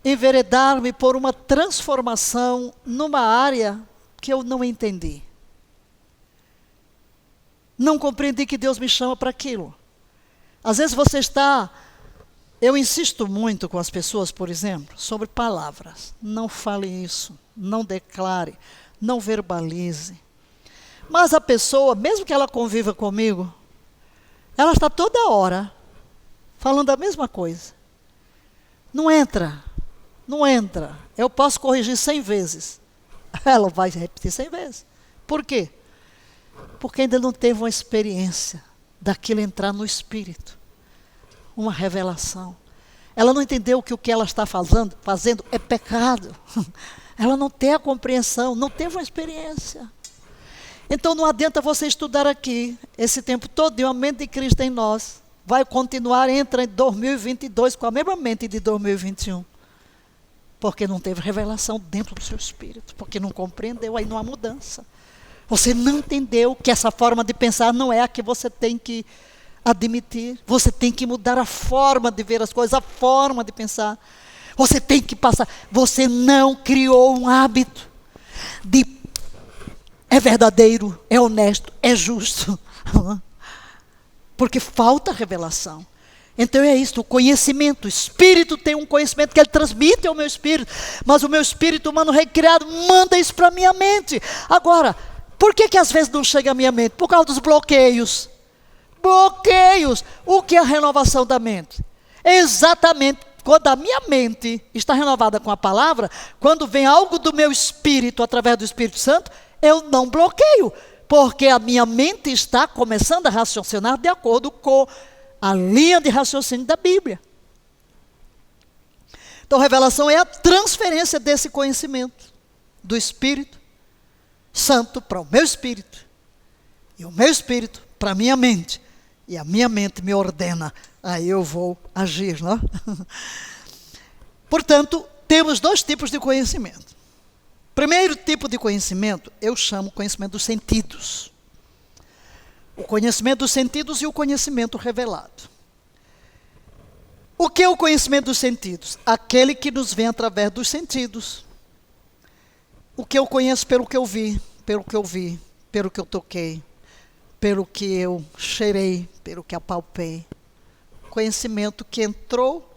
enveredar-me por uma transformação numa área que eu não entendi? Não compreendi que Deus me chama para aquilo. Às vezes você está Eu insisto muito com as pessoas, por exemplo, sobre palavras. Não fale isso, não declare, não verbalize. Mas a pessoa, mesmo que ela conviva comigo, ela está toda hora falando a mesma coisa. Não entra. Eu posso corrigir 100 vezes. Ela vai repetir 100 vezes. Por quê? Porque ainda não teve uma experiência daquilo entrar no espírito. Uma revelação. Ela não entendeu que o que ela está fazendo é pecado. Ela não tem a compreensão, não teve uma experiência. Então não adianta você estudar aqui esse tempo todo, a mente de Cristo em nós vai continuar, entra em 2022 com a mesma mente de 2021. Porque não teve revelação dentro do seu espírito, porque não compreendeu, aí não há mudança. Você não entendeu que essa forma de pensar não é a que você tem que admitir. Você tem que mudar a forma de ver as coisas, a forma de pensar. Você tem que passar. Você não criou um hábito de é verdadeiro, é honesto, é justo. Porque falta revelação. Então é isso, o conhecimento. O Espírito tem um conhecimento que ele transmite ao meu espírito. Mas o meu espírito humano recriado manda isso para a minha mente. Agora, por que às vezes não chega à minha mente? Por causa dos bloqueios. Bloqueios. O que é a renovação da mente? É exatamente quando a minha mente está renovada com a palavra, quando vem algo do meu espírito através do Espírito Santo, eu não bloqueio. Porque a minha mente está começando a raciocinar de acordo com a linha de raciocínio da Bíblia. Então, revelação é a transferência desse conhecimento do Espírito Santo para o meu espírito. E o meu espírito para a minha mente. E a minha mente me ordena. Aí eu vou agir, não? Portanto, temos 2 tipos de conhecimento. Primeiro tipo de conhecimento, eu chamo conhecimento dos sentidos. O conhecimento dos sentidos e o conhecimento revelado. O que é o conhecimento dos sentidos? Aquele que nos vem através dos sentidos. O que eu conheço pelo que eu vi, pelo que eu toquei, pelo que eu cheirei, pelo que apalpei. Conhecimento que entrou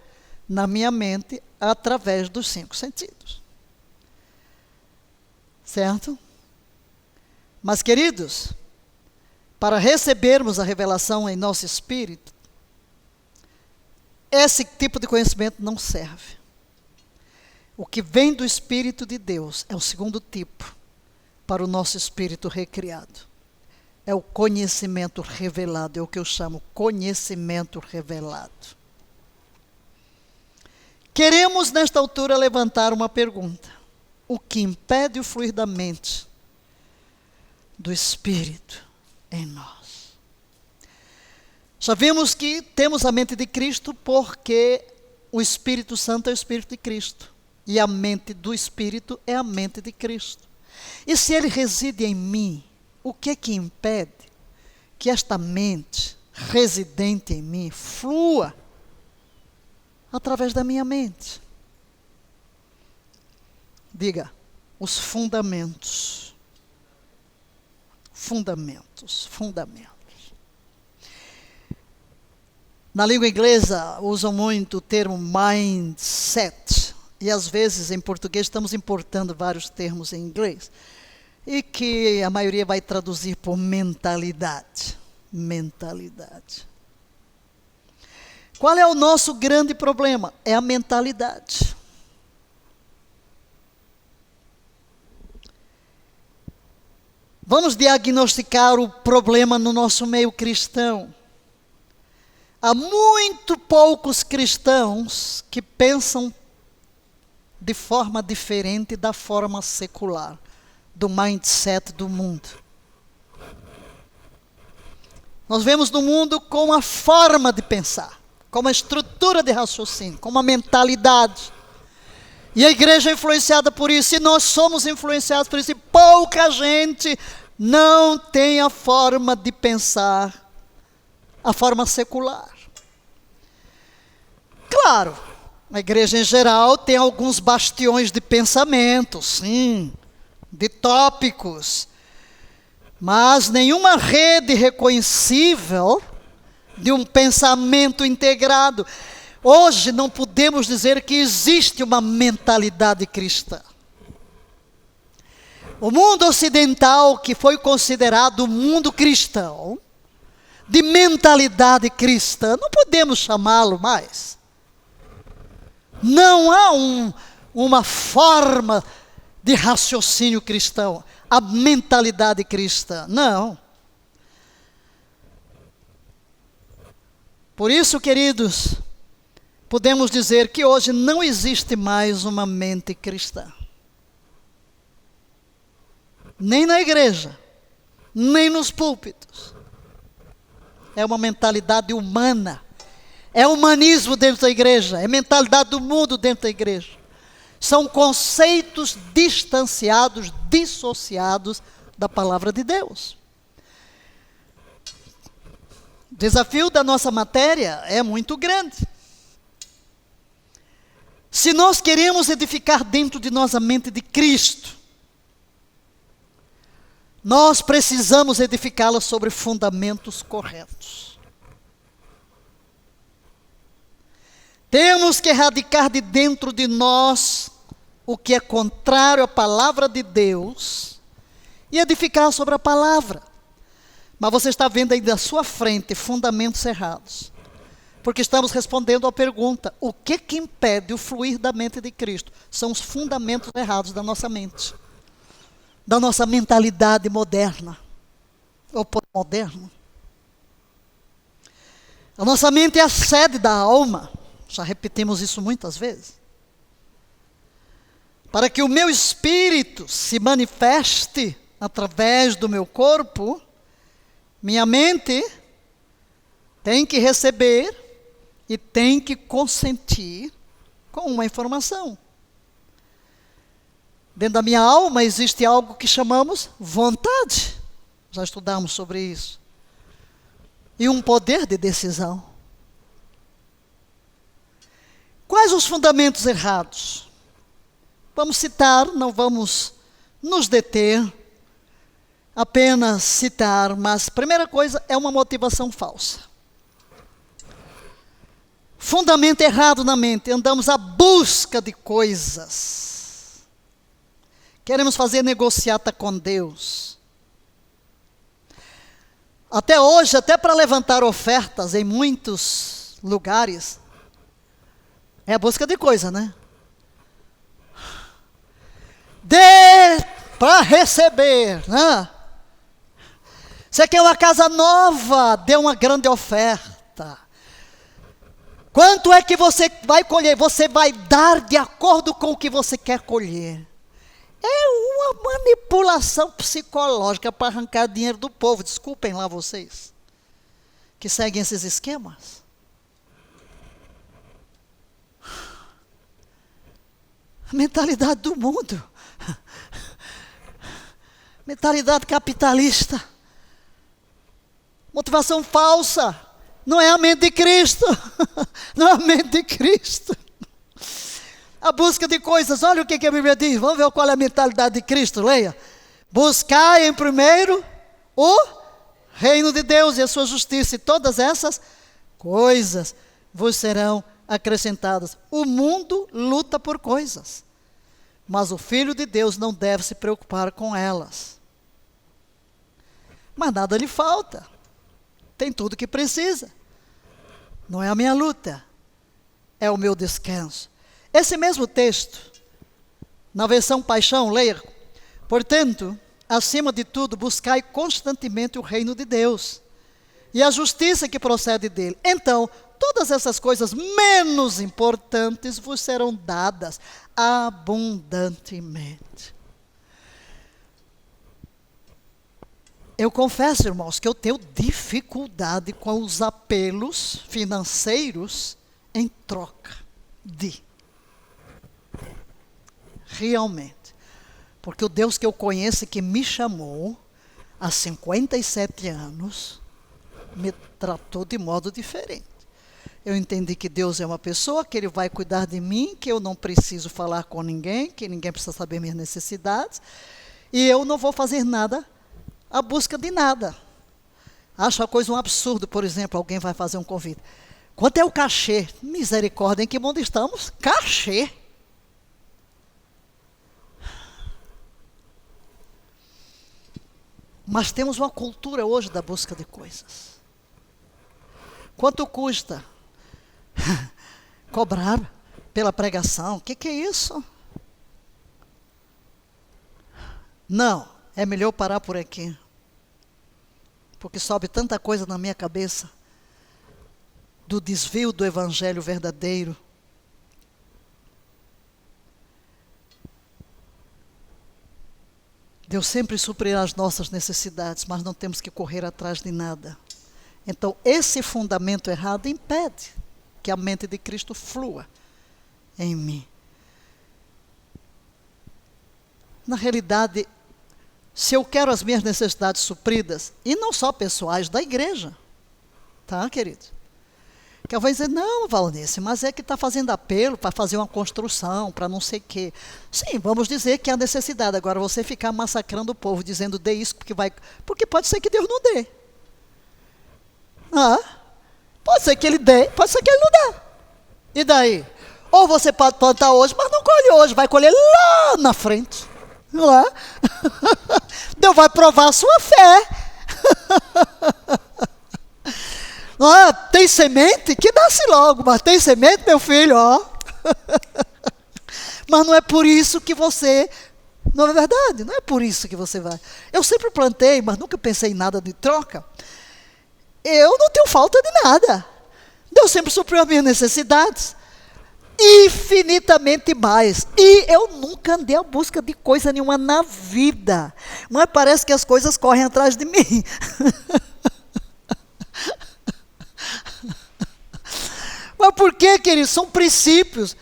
na minha mente através dos 5 sentidos. Certo? Mas, queridos, para recebermos a revelação em nosso espírito, esse tipo de conhecimento não serve. O que vem do Espírito de Deus é o segundo tipo para o nosso espírito recriado. É o conhecimento revelado, é o que eu chamo conhecimento revelado. Queremos, nesta altura, levantar uma pergunta. O que impede o fluir da mente, do Espírito em nós? Já vimos que temos a mente de Cristo porque o Espírito Santo é o Espírito de Cristo. E a mente do Espírito é a mente de Cristo. E se Ele reside em mim, o que é que impede que esta mente residente em mim flua através da minha mente? Diga, os fundamentos. Fundamentos. Na língua inglesa, usam muito o termo mindset. E às vezes, em português, estamos importando vários termos em inglês. E que a maioria vai traduzir por mentalidade. Mentalidade. Qual é o nosso grande problema? É a mentalidade. Vamos diagnosticar o problema no nosso meio cristão. Há muito poucos cristãos que pensam de forma diferente da forma secular, do mindset do mundo. Nós vemos no mundo com uma forma de pensar, com uma estrutura de raciocínio, com uma mentalidade. E a igreja é influenciada por isso, e nós somos influenciados por isso, e pouca gente não tem a forma de pensar, a forma secular. Claro, a igreja em geral tem alguns bastiões de pensamento, sim, de tópicos, mas nenhuma rede reconhecível de um pensamento integrado. Hoje não podemos dizer que existe uma mentalidade cristã. O mundo ocidental, que foi considerado o mundo cristão, de mentalidade cristã, não podemos chamá-lo mais. Não há uma forma de raciocínio cristão, a mentalidade cristã, não. Por isso, queridos, podemos dizer que hoje não existe mais uma mente cristã. Nem na igreja, nem nos púlpitos. É uma mentalidade humana. É humanismo dentro da igreja. É mentalidade do mundo dentro da igreja. São conceitos distanciados, dissociados da palavra de Deus. O desafio da nossa matéria é muito grande. Se nós queremos edificar dentro de nós a mente de Cristo, nós precisamos edificá-la sobre fundamentos corretos. Temos que erradicar de dentro de nós o que é contrário à palavra de Deus e edificar sobre a palavra. Mas você está vendo aí da sua frente fundamentos errados. Porque estamos respondendo à pergunta: o que impede o fluir da mente de Cristo? São os fundamentos errados da nossa mente. Da nossa mentalidade moderna, ou pós-moderna. A nossa mente é a sede da alma, já repetimos isso muitas vezes. Para que o meu espírito se manifeste através do meu corpo, minha mente tem que receber e tem que consentir com uma informação. Dentro da minha alma existe algo que chamamos vontade. Já estudamos sobre isso. E um poder de decisão. Quais os fundamentos errados? Vamos citar, não vamos nos deter, apenas citar, mas a primeira coisa é uma motivação falsa. Fundamento errado na mente, andamos à busca de coisas. Queremos fazer negociata com Deus. Até hoje, até para levantar ofertas em muitos lugares, é a busca de coisa, né? Dê para receber, né? Você quer uma casa nova, dê uma grande oferta. Quanto é que você vai colher? Você vai dar de acordo com o que você quer colher. É uma manipulação psicológica para arrancar dinheiro do povo. Desculpem lá vocês que seguem esses esquemas. A mentalidade do mundo. Mentalidade capitalista. Motivação falsa. Não é a mente de Cristo. Não é a mente de Cristo. A busca de coisas, olha o que a Bíblia diz. Vamos ver qual é a mentalidade de Cristo, leia. Buscai em primeiro o reino de Deus e a sua justiça, e todas essas coisas vos serão acrescentadas. O mundo luta por coisas, mas o Filho de Deus não deve se preocupar com elas. Mas nada lhe falta. Tem tudo o que precisa. Não é a minha luta, é o meu descanso. Esse mesmo texto, na versão Paixão, leia. Portanto, acima de tudo, buscai constantemente o reino de Deus e a justiça que procede dele. Então, todas essas coisas menos importantes vos serão dadas abundantemente. Eu confesso, irmãos, que eu tenho dificuldade com os apelos financeiros em troca de. Realmente. Porque o Deus que eu conheço e que me chamou há 57 anos, me tratou de modo diferente. Eu entendi que Deus é uma pessoa, que Ele vai cuidar de mim, que eu não preciso falar com ninguém, que ninguém precisa saber minhas necessidades, e eu não vou fazer nada à busca de nada. Acho a coisa um absurdo, por exemplo, alguém vai fazer um convite. Quanto é o cachê? Misericórdia, em que mundo estamos? Cachê. Mas temos uma cultura hoje da busca de coisas. Quanto custa cobrar pela pregação? O que é isso? Não, é melhor parar por aqui. Porque sobe tanta coisa na minha cabeça do desvio do evangelho verdadeiro. Deus sempre suprirá as nossas necessidades, mas não temos que correr atrás de nada. Então, esse fundamento errado impede que a mente de Cristo flua em mim. Na realidade, se eu quero as minhas necessidades supridas, e não só pessoais, da igreja, tá, querido? Que eu vou dizer, não, Valnice, mas é que está fazendo apelo para fazer uma construção, para não sei o quê. Sim, vamos dizer que há necessidade. Agora, você ficar massacrando o povo, dizendo, dê isso, porque pode ser que Deus não dê. Pode ser que ele dê, pode ser que ele não dê. E daí? Ou você pode plantar hoje, mas não colhe hoje, vai colher lá na frente. Não é? Deus vai provar a sua fé. Tem semente que nasce logo, mas tem semente, meu filho, ó. Mas não é por isso que você, não é verdade, não é por isso que você vai. Eu sempre plantei, mas nunca pensei em nada de troca. Eu não tenho falta de nada. Deus sempre supriu as minhas necessidades. Infinitamente mais. E eu nunca andei à busca de coisa nenhuma na vida. Mas parece que as coisas correm atrás de mim. Mas por quê, queridos? São princípios.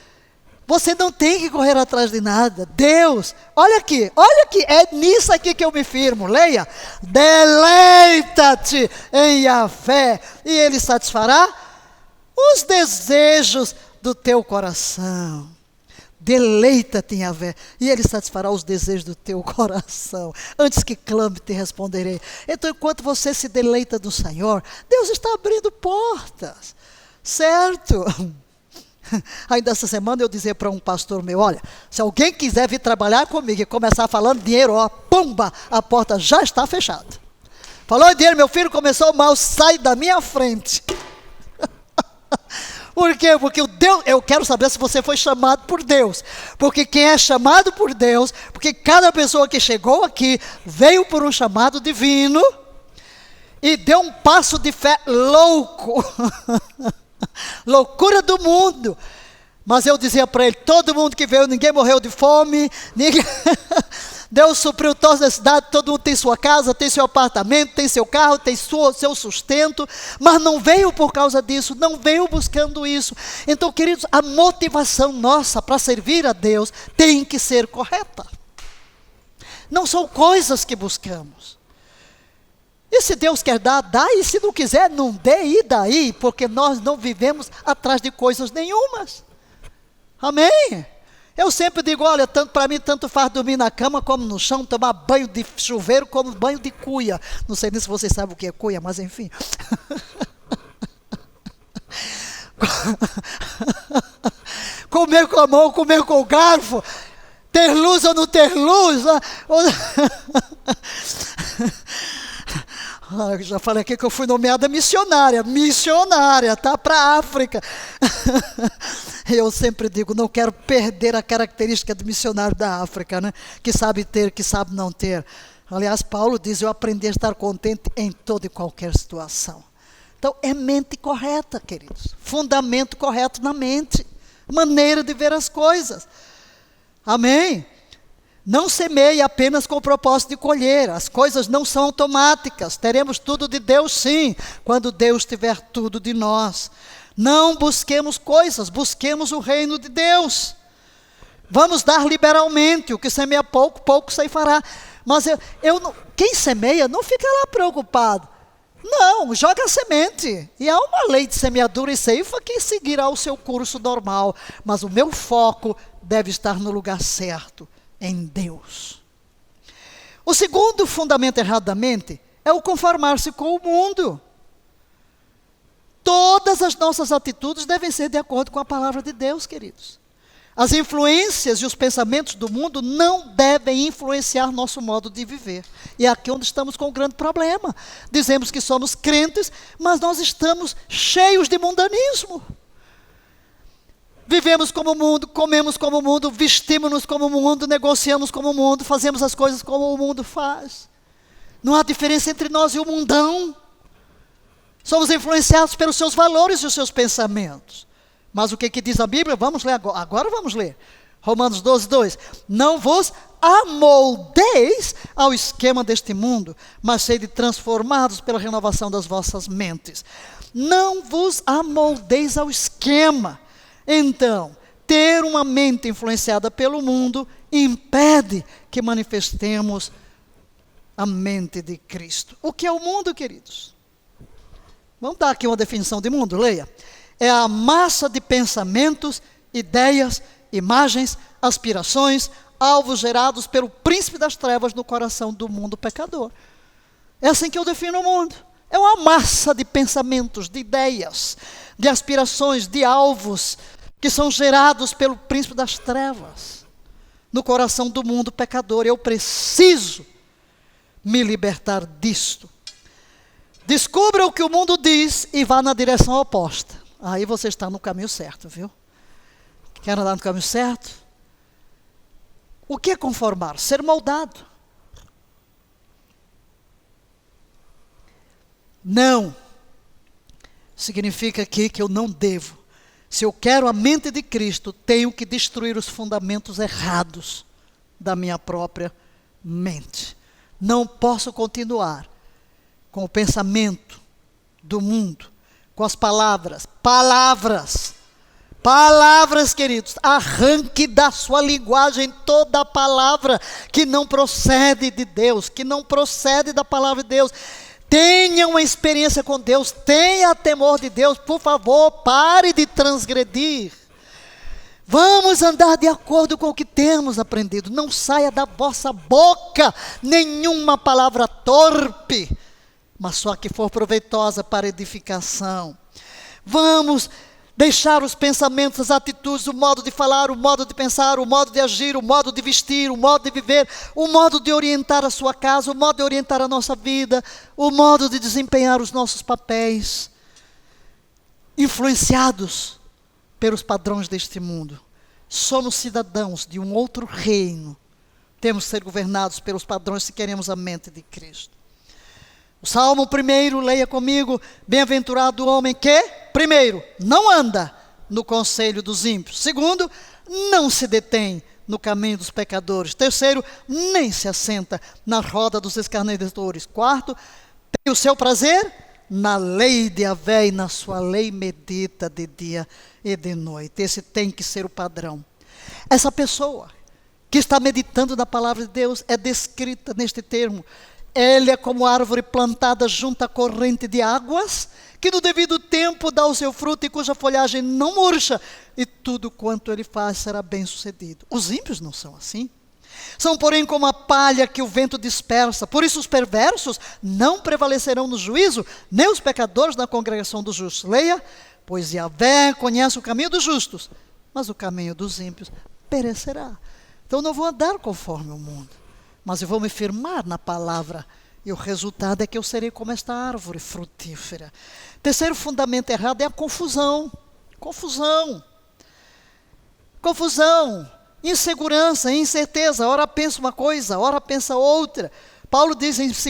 Você não tem que correr atrás de nada. Deus, olha aqui, é nisso aqui que eu me firmo. Leia. Deleita-te em Yahvé, e Ele satisfará os desejos do teu coração. Deleita-te em Yahvé, e Ele satisfará os desejos do teu coração. Antes que clame, te responderei. Então, enquanto você se deleita do Senhor, Deus está abrindo portas. Certo? Ainda essa semana eu dizia para um pastor meu, olha, se alguém quiser vir trabalhar comigo e começar falando dinheiro, ó, pumba, a porta já está fechada. Falou em dinheiro, meu filho começou mal, sai da minha frente. Por quê? Porque eu quero saber se você foi chamado por Deus. Porque quem é chamado por Deus, porque cada pessoa que chegou aqui veio por um chamado divino e deu um passo de fé louco. Loucura do mundo. Mas eu dizia para ele, todo mundo que veio, ninguém morreu de fome, Deus supriu todas as necessidades, todo mundo tem sua casa, tem seu apartamento, tem seu carro, tem seu sustento, mas não veio por causa disso, não veio buscando isso. Então, queridos, a motivação nossa para servir a Deus tem que ser correta. Não são coisas que buscamos. E se Deus quer dar, dá, e se não quiser, não dê, e daí, porque nós não vivemos atrás de coisas nenhumas. Amém? Eu sempre digo, olha, tanto para mim, tanto faz dormir na cama como no chão, tomar banho de chuveiro como banho de cuia. Não sei nem se vocês sabem o que é cuia, mas enfim. Comer com a mão, comer com o garfo, ter luz ou não ter luz. Eu já falei aqui que eu fui nomeada missionária, tá? Para a África. Eu sempre digo, não quero perder a característica de missionário da África, né? Que sabe ter, que sabe não ter. Aliás, Paulo diz, eu aprendi a estar contente em toda e qualquer situação. Então, é mente correta, queridos. Fundamento correto na mente. Maneira de ver as coisas. Amém? Não semeie apenas com o propósito de colher. As coisas não são automáticas. Teremos tudo de Deus, sim, quando Deus tiver tudo de nós. Não busquemos coisas, busquemos o reino de Deus. Vamos dar liberalmente. O que semeia pouco, pouco ceifará. Mas quem semeia não fica lá preocupado. Não, joga a semente. E há uma lei de semeadura e ceifa que seguirá o seu curso normal. Mas o meu foco deve estar no lugar certo. Em Deus. O segundo fundamento errado da mente é o conformar-se com o mundo. Todas as nossas atitudes devem ser de acordo com a palavra de Deus, queridos. As influências e os pensamentos do mundo não devem influenciar nosso modo de viver. E é aqui onde estamos com um grande problema. Dizemos que somos crentes, mas nós estamos cheios de mundanismo. Vivemos como o mundo, comemos como o mundo, vestimos-nos como o mundo, negociamos como o mundo, fazemos as coisas como o mundo faz. Não há diferença entre nós e o mundão. Somos influenciados pelos seus valores e os seus pensamentos. Mas o que diz a Bíblia? Vamos ler agora. Agora vamos ler. Romanos 12, 2. Não vos amoldeis ao esquema deste mundo, mas sede transformados pela renovação das vossas mentes. Não vos amoldeis ao esquema. Então, ter uma mente influenciada pelo mundo impede que manifestemos a mente de Cristo. O que é o mundo, queridos? Vamos dar aqui uma definição de mundo, leia. É a massa de pensamentos, ideias, imagens, aspirações, alvos gerados pelo príncipe das trevas no coração do mundo pecador. É assim que eu defino o mundo. É uma massa de pensamentos, de ideias, de aspirações, de alvos que são gerados pelo príncipe das trevas no coração do mundo pecador. Eu preciso me libertar disto. Descubra o que o mundo diz e vá na direção oposta. Aí você está no caminho certo, viu? Quer andar no caminho certo? O que é conformar? Ser moldado. Não. Significa aqui que eu não devo. Se eu quero a mente de Cristo, tenho que destruir os fundamentos errados da minha própria mente. Não posso continuar com o pensamento do mundo, com as palavras, queridos, arranque da sua linguagem toda palavra que não procede de Deus, que não procede da palavra de Deus. Tenha uma experiência com Deus, tenha temor de Deus, por favor, pare de transgredir. Vamos andar de acordo com o que temos aprendido, não saia da vossa boca nenhuma palavra torpe, mas só que for proveitosa para edificação. Vamos deixar os pensamentos, as atitudes, o modo de falar, o modo de pensar, o modo de agir, o modo de vestir, o modo de viver, o modo de orientar a sua casa, o modo de orientar a nossa vida, o modo de desempenhar os nossos papéis, influenciados pelos padrões deste mundo. Somos cidadãos de um outro reino. Temos que ser governados pelos padrões se queremos a mente de Cristo. O Salmo 1, leia comigo. Bem-aventurado o homem que, primeiro, não anda no conselho dos ímpios. Segundo, não se detém no caminho dos pecadores. Terceiro, nem se assenta na roda dos escarnecedores. Quarto, tem o seu prazer na lei de Yahvé, e na sua lei medita de dia e de noite. Esse tem que ser o padrão. Essa pessoa que está meditando na palavra de Deus é descrita neste termo. Ele é como árvore plantada junto à corrente de águas, que no devido tempo dá o seu fruto e cuja folhagem não murcha, e tudo quanto ele faz será bem sucedido. Os ímpios não são assim. São, porém, como a palha que o vento dispersa. Por isso os perversos não prevalecerão no juízo, nem os pecadores na congregação dos justos. Leia, pois Yahvé conhece o caminho dos justos, mas o caminho dos ímpios perecerá. Então não vou andar conforme o mundo, mas eu vou me firmar na palavra, e o resultado é que eu serei como esta árvore frutífera. Terceiro fundamento errado é a confusão. Confusão, insegurança, incerteza. Ora pensa uma coisa, ora pensa outra. Paulo diz em 2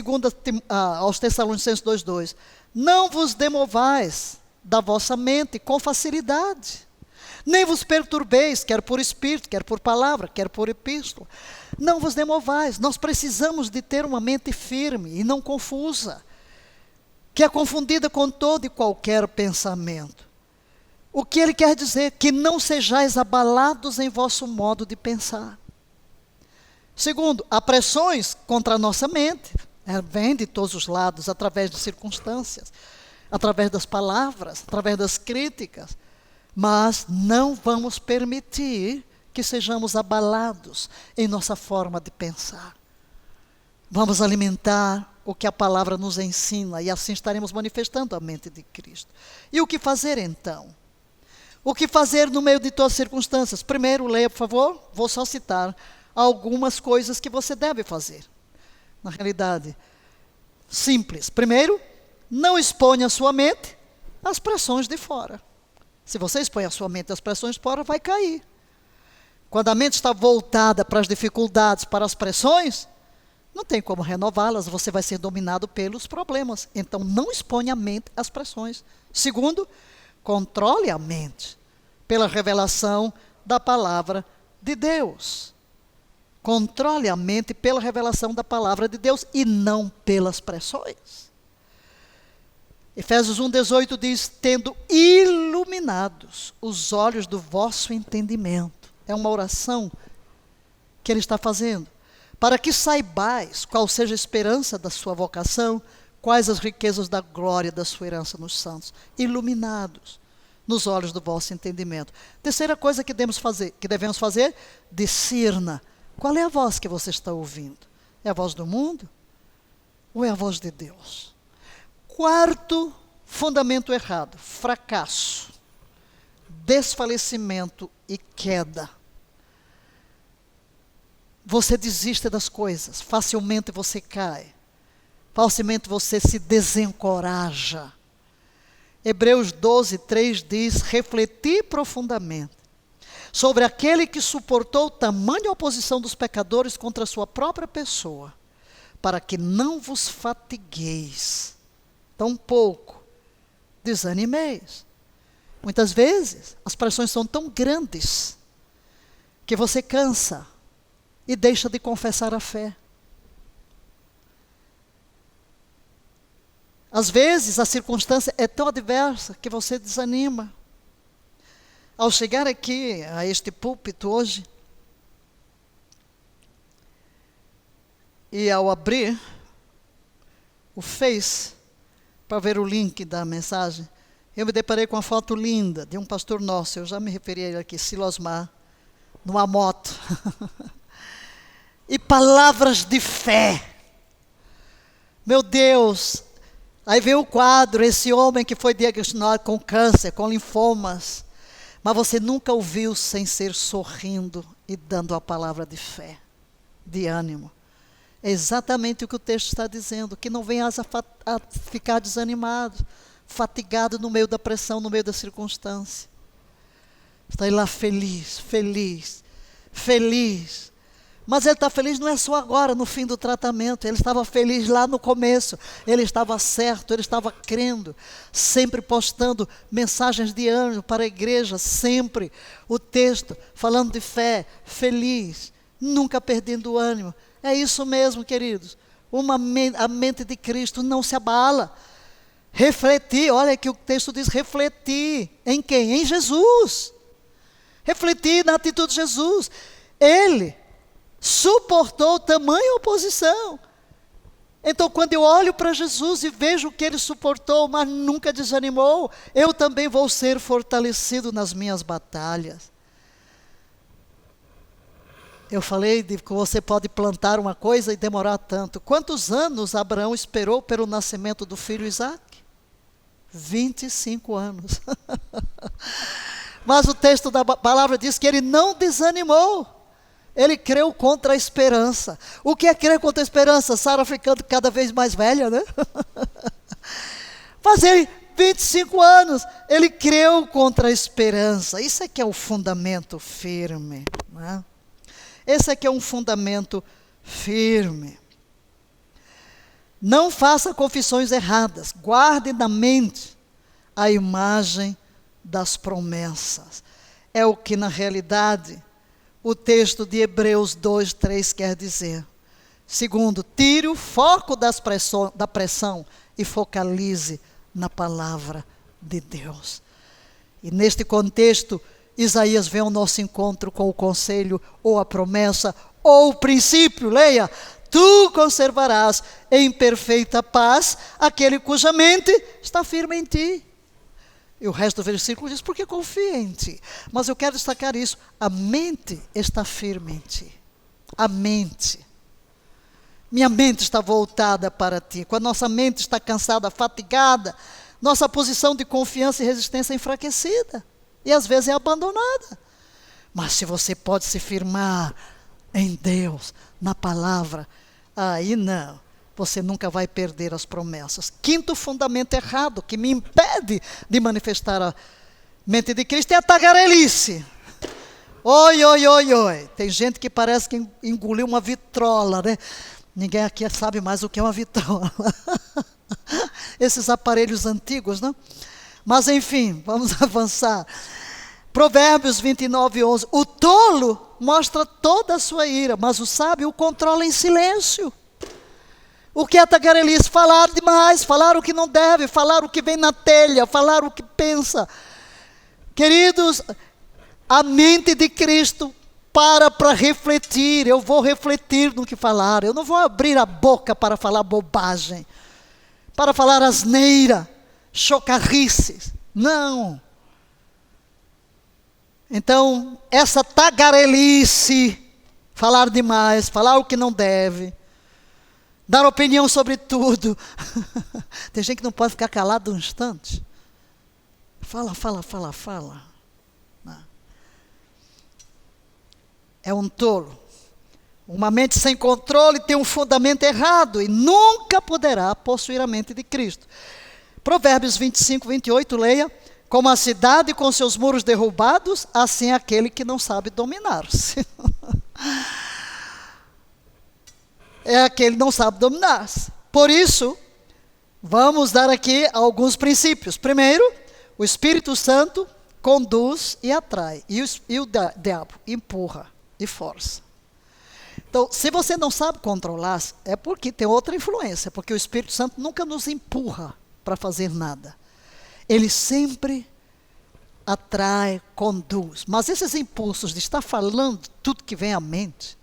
aos Tessalonicenses 2:2, não vos demovais da vossa mente com facilidade, nem vos perturbeis, quer por espírito, quer por palavra, quer por epístola. Não vos demovais. Nós precisamos de ter uma mente firme e não confusa, que é confundida com todo e qualquer pensamento. O que ele quer dizer? Que não sejais abalados em vosso modo de pensar. Segundo, há pressões contra a nossa mente. Vem de todos os lados, através de circunstâncias, através das palavras, através das críticas. Mas não vamos permitir que sejamos abalados em nossa forma de pensar. Vamos alimentar o que a palavra nos ensina, e assim estaremos manifestando a mente de Cristo. E o que fazer então? O que fazer no meio de todas as circunstâncias? Primeiro, leia, por favor, vou só citar algumas coisas que você deve fazer. Na realidade, simples. Primeiro, não exponha a sua mente às pressões de fora. Se você expõe a sua mente às pressões de fora, vai cair. Quando a mente está voltada para as dificuldades, para as pressões, não tem como renová-las, você vai ser dominado pelos problemas. Então, não exponha a mente às pressões. Segundo, controle a mente pela revelação da palavra de Deus. Controle a mente pela revelação da palavra de Deus e não pelas pressões. Efésios 1,18 diz, tendo iluminados os olhos do vosso entendimento. É uma oração que ele está fazendo. Para que saibais qual seja a esperança da sua vocação, quais as riquezas da glória da sua herança nos santos. Iluminados nos olhos do vosso entendimento. Terceira coisa que devemos fazer, discirna. Qual é a voz que você está ouvindo? É a voz do mundo? Ou é a voz de Deus? Quarto fundamento errado, fracasso, desfalecimento e queda. Você desiste das coisas, facilmente você cai, facilmente você se desencoraja. Hebreus 12:3 diz, refleti profundamente sobre aquele que suportou tamanha oposição dos pecadores contra a sua própria pessoa, para que não vos fatigueis, tampouco desanimeis. Muitas vezes, as pressões são tão grandes, que você cansa e deixa de confessar a fé. Às vezes, a circunstância é tão adversa que você desanima. Ao chegar aqui, a este púlpito hoje, e ao abrir o Face, para ver o link da mensagem, eu me deparei com uma foto linda de um pastor nosso, eu já me referi a ele aqui, Silosmar, numa moto. E palavras de fé. Meu Deus! Aí vem o quadro, esse homem que foi diagnosticado com câncer, com linfomas. Mas você nunca o viu sem ser sorrindo e dando a palavra de fé, de ânimo. É exatamente o que o texto está dizendo, que não venhas a ficar desanimado, fatigado no meio da pressão, no meio da circunstância. Está aí lá feliz, feliz, feliz. Mas ele está feliz não é só agora, no fim do tratamento. Ele estava feliz lá no começo. Ele estava certo, ele estava crendo. Sempre postando mensagens de ânimo para a igreja. Sempre o texto falando de fé, feliz. Nunca perdendo o ânimo. É isso mesmo, queridos. A mente de Cristo não se abala. Refletir, olha que o texto diz refletir. Em quem? Em Jesus. Refletir na atitude de Jesus. Ele suportou tamanha oposição. Então, quando eu olho para Jesus e vejo que ele suportou, mas nunca desanimou, eu também vou ser fortalecido nas minhas batalhas. Eu falei de que você pode plantar uma coisa e demorar tanto. Quantos anos Abraão esperou pelo nascimento do filho Isaque? 25 anos. Mas o texto da palavra diz que ele não desanimou. Ele creu contra a esperança. O que é crer contra a esperança? Sara ficando cada vez mais velha, né? Mas ele, 25 anos, ele creu contra a esperança. Isso é que é o fundamento firme, né? Esse é que é um fundamento firme. Não faça confissões erradas. Guarde na mente a imagem das promessas. É o que na realidade o texto de Hebreus 2:3 quer dizer. Segundo, tire o foco da pressão e focalize na palavra de Deus. E neste contexto, Isaías vem ao nosso encontro com o conselho, ou a promessa, ou o princípio. Leia, tu conservarás em perfeita paz aquele cuja mente está firme em ti. E o resto do versículo diz, porque confia em ti. Mas eu quero destacar isso, a mente está firme em ti. A mente. minha mente está voltada para ti. Quando nossa mente está cansada, fatigada, nossa posição de confiança e resistência é enfraquecida. E às vezes é abandonada. Mas se você pode se firmar em Deus, na palavra, aí não. Você nunca vai perder as promessas. Quinto fundamento errado que me impede de manifestar a mente de Cristo é a tagarelice. Oi, oi, oi, oi. Tem gente que parece que engoliu uma vitrola, né? Ninguém aqui sabe mais o que é uma vitrola. Esses aparelhos antigos, não? Mas enfim, vamos avançar. Provérbios 29:11. O tolo mostra toda a sua ira, mas o sábio o controla em silêncio. O que é tagarelice? Falar demais, falar o que não deve, falar o que vem na telha, falar o que pensa. Queridos, a mente de Cristo para refletir. Eu vou refletir no que falar. Eu não vou abrir a boca para falar bobagem, para falar asneira, chocarrices. Não. Então, essa tagarelice, falar demais, falar o que não deve, dar opinião sobre tudo. Tem gente que não pode ficar calado um instante. Fala, fala, fala, fala. Não. É um tolo. Uma mente sem controle tem um fundamento errado e nunca poderá possuir a mente de Cristo. Provérbios 25:28, leia. Como a cidade com seus muros derrubados, assim é aquele que não sabe dominar-se. É aquele que não sabe dominar-se. Por isso, vamos dar aqui alguns princípios. Primeiro, o Espírito Santo conduz e atrai. E o diabo empurra e força. Então, se você não sabe controlar, é porque tem outra influência. Porque o Espírito Santo nunca nos empurra para fazer nada. Ele sempre atrai, conduz. Mas esses impulsos de estar falando tudo que vem à mente,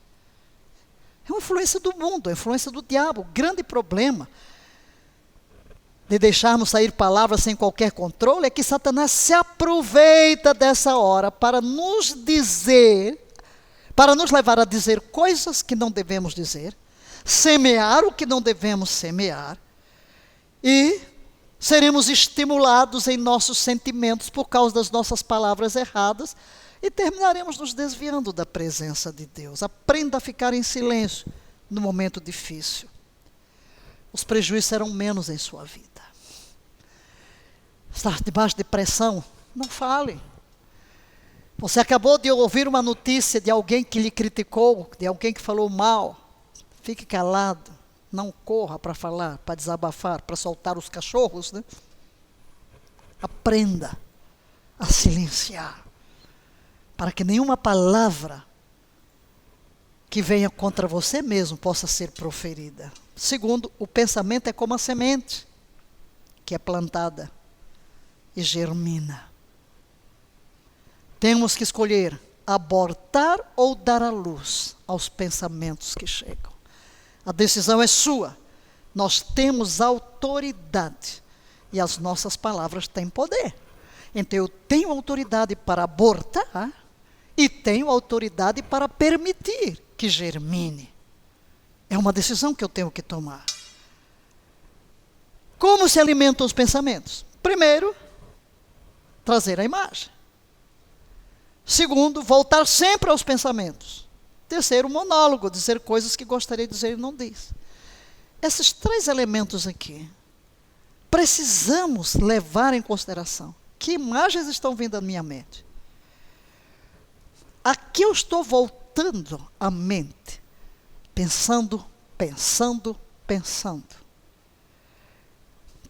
é uma influência do mundo, é uma influência do diabo. O grande problema de deixarmos sair palavras sem qualquer controle é que Satanás se aproveita dessa hora para nos dizer, para nos levar a dizer coisas que não devemos dizer, semear o que não devemos semear, e seremos estimulados em nossos sentimentos por causa das nossas palavras erradas e terminaremos nos desviando da presença de Deus. Aprenda a ficar em silêncio no momento difícil. Os prejuízos serão menos em sua vida. Está debaixo de pressão? Não fale. Você acabou de ouvir uma notícia de alguém que lhe criticou, de alguém que falou mal. Fique calado. Não corra para falar, para desabafar, para soltar os cachorros, né? Aprenda a silenciar, para que nenhuma palavra que venha contra você mesmo possa ser proferida. Segundo, o pensamento é como a semente que é plantada e germina. Temos que escolher abortar ou dar à luz aos pensamentos que chegam. A decisão é sua. Nós temos autoridade e as nossas palavras têm poder. Então eu tenho autoridade para abortar e tenho autoridade para permitir que germine. É uma decisão que eu tenho que tomar. Como se alimentam os pensamentos? Primeiro, trazer a imagem. Segundo, voltar sempre aos pensamentos. Terceiro, monólogo, dizer coisas que gostaria de dizer e não diz. Esses três elementos aqui, precisamos levar em consideração. Que imagens estão vindo à minha mente? Aqui eu estou voltando a mente, pensando.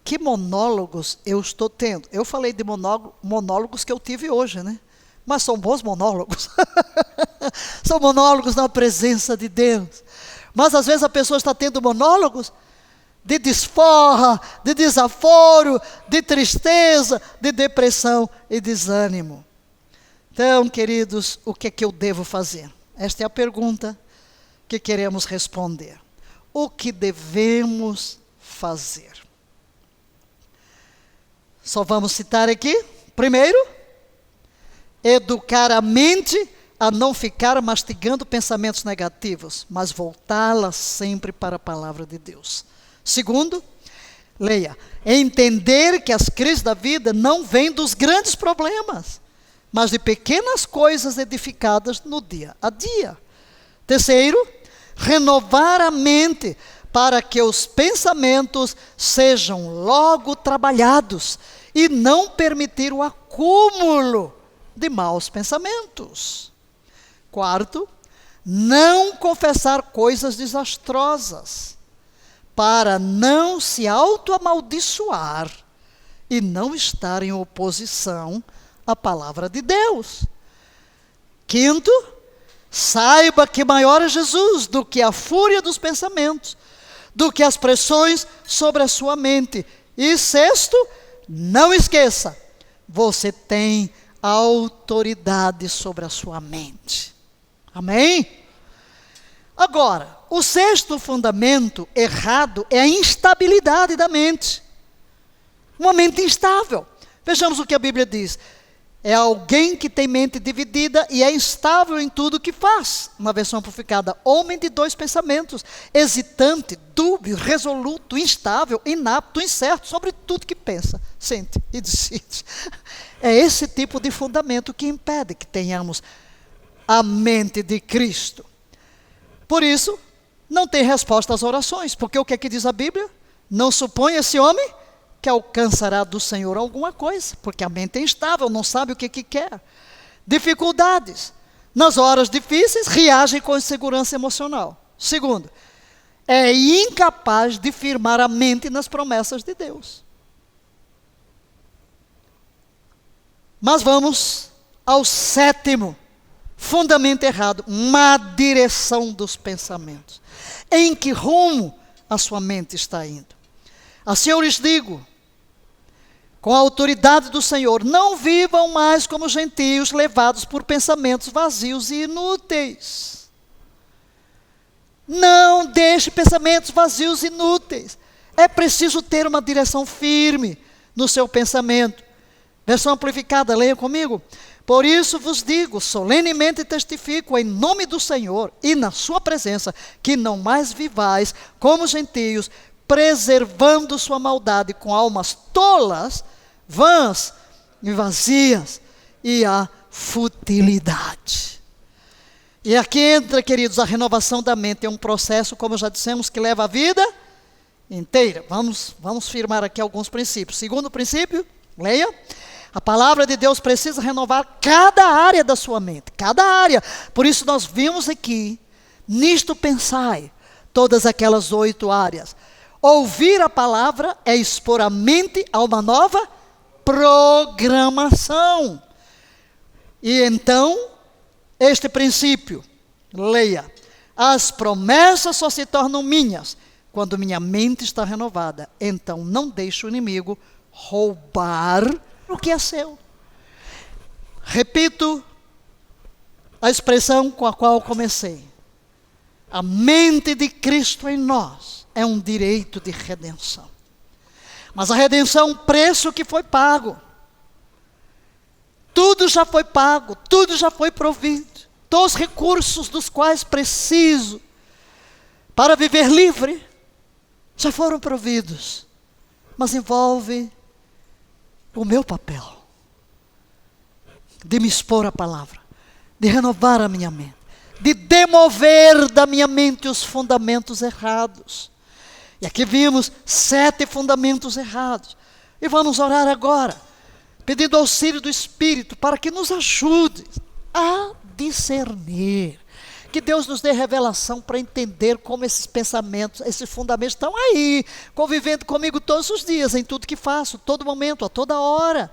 Que monólogos eu estou tendo? Eu falei de monólogos que eu tive hoje, né? Mas são bons monólogos. São monólogos na presença de Deus. Mas às vezes a pessoa está tendo monólogos de desforra, de desaforo, de tristeza, de depressão e desânimo. Então, queridos, o que é que eu devo fazer? Esta é a pergunta que queremos responder. O que devemos fazer? Só vamos citar aqui. Primeiro, educar a mente a não ficar mastigando pensamentos negativos, mas voltá-la sempre para a palavra de Deus. Segundo, leia, entender que as crises da vida não vêm dos grandes problemas, mas de pequenas coisas edificadas no dia a dia. Terceiro, renovar a mente para que os pensamentos sejam logo trabalhados e não permitir o acúmulo de maus pensamentos. Quarto, não confessar coisas desastrosas, para não se auto-amaldiçoar e não estar em oposição à palavra de Deus. Quinto, saiba que maior é Jesus do que a fúria dos pensamentos, do que as pressões sobre a sua mente. E sexto, não esqueça, você tem autoridade sobre a sua mente. Amém? Agora, o sexto fundamento errado é a instabilidade da mente. Uma mente instável. Vejamos o que a Bíblia diz. É alguém que tem mente dividida e é instável em tudo o que faz. Uma versão amplificada, homem de dois pensamentos, hesitante, dúbio, resoluto, instável, inapto, incerto sobre tudo que pensa, sente e decide. É esse tipo de fundamento que impede que tenhamos a mente de Cristo. Por isso, não tem resposta às orações, porque o que é que diz a Bíblia? Não supõe esse homem que alcançará do Senhor alguma coisa, porque a mente é instável, não sabe o que quer. Dificuldades. Nas horas difíceis, reage com insegurança emocional. Segundo, é incapaz de firmar a mente nas promessas de Deus. Mas vamos ao sétimo fundamento errado, má direção dos pensamentos. Em que rumo a sua mente está indo? Assim eu lhes digo, com a autoridade do Senhor, não vivam mais como gentios levados por pensamentos vazios e inúteis. Não deixe pensamentos vazios e inúteis. É preciso ter uma direção firme no seu pensamento. Versão amplificada, leia comigo. Por isso vos digo, solenemente testifico em nome do Senhor e na sua presença, que não mais vivais como gentios, preservando sua maldade com almas tolas, vãs e vazias, e a futilidade. E aqui entra, queridos, a renovação da mente. É um processo, como já dissemos, que leva a vida inteira. Vamos firmar aqui alguns princípios. Segundo princípio, leia. A palavra de Deus precisa renovar cada área da sua mente. Cada área. Por isso nós vimos aqui, nisto pensai, todas aquelas 8 áreas. Ouvir a palavra é expor a mente a uma nova programação. E então, este princípio, leia, as promessas só se tornam minhas quando minha mente está renovada. Então não deixe o inimigo roubar o que é seu. Repito a expressão com a qual comecei. A mente de Cristo em nós é um direito de redenção. Mas a redenção é um preço que foi pago. Tudo já foi pago, tudo já foi provido. Todos os recursos dos quais preciso para viver livre já foram providos. Mas envolve o meu papel de me expor à palavra, de renovar a minha mente, de demover da minha mente os fundamentos errados. E aqui vimos 7 fundamentos errados. E vamos orar agora, pedindo auxílio do Espírito para que nos ajude a discernir. Que Deus nos dê revelação para entender como esses pensamentos, esses fundamentos estão aí, convivendo comigo todos os dias, em tudo que faço, todo momento, a toda hora.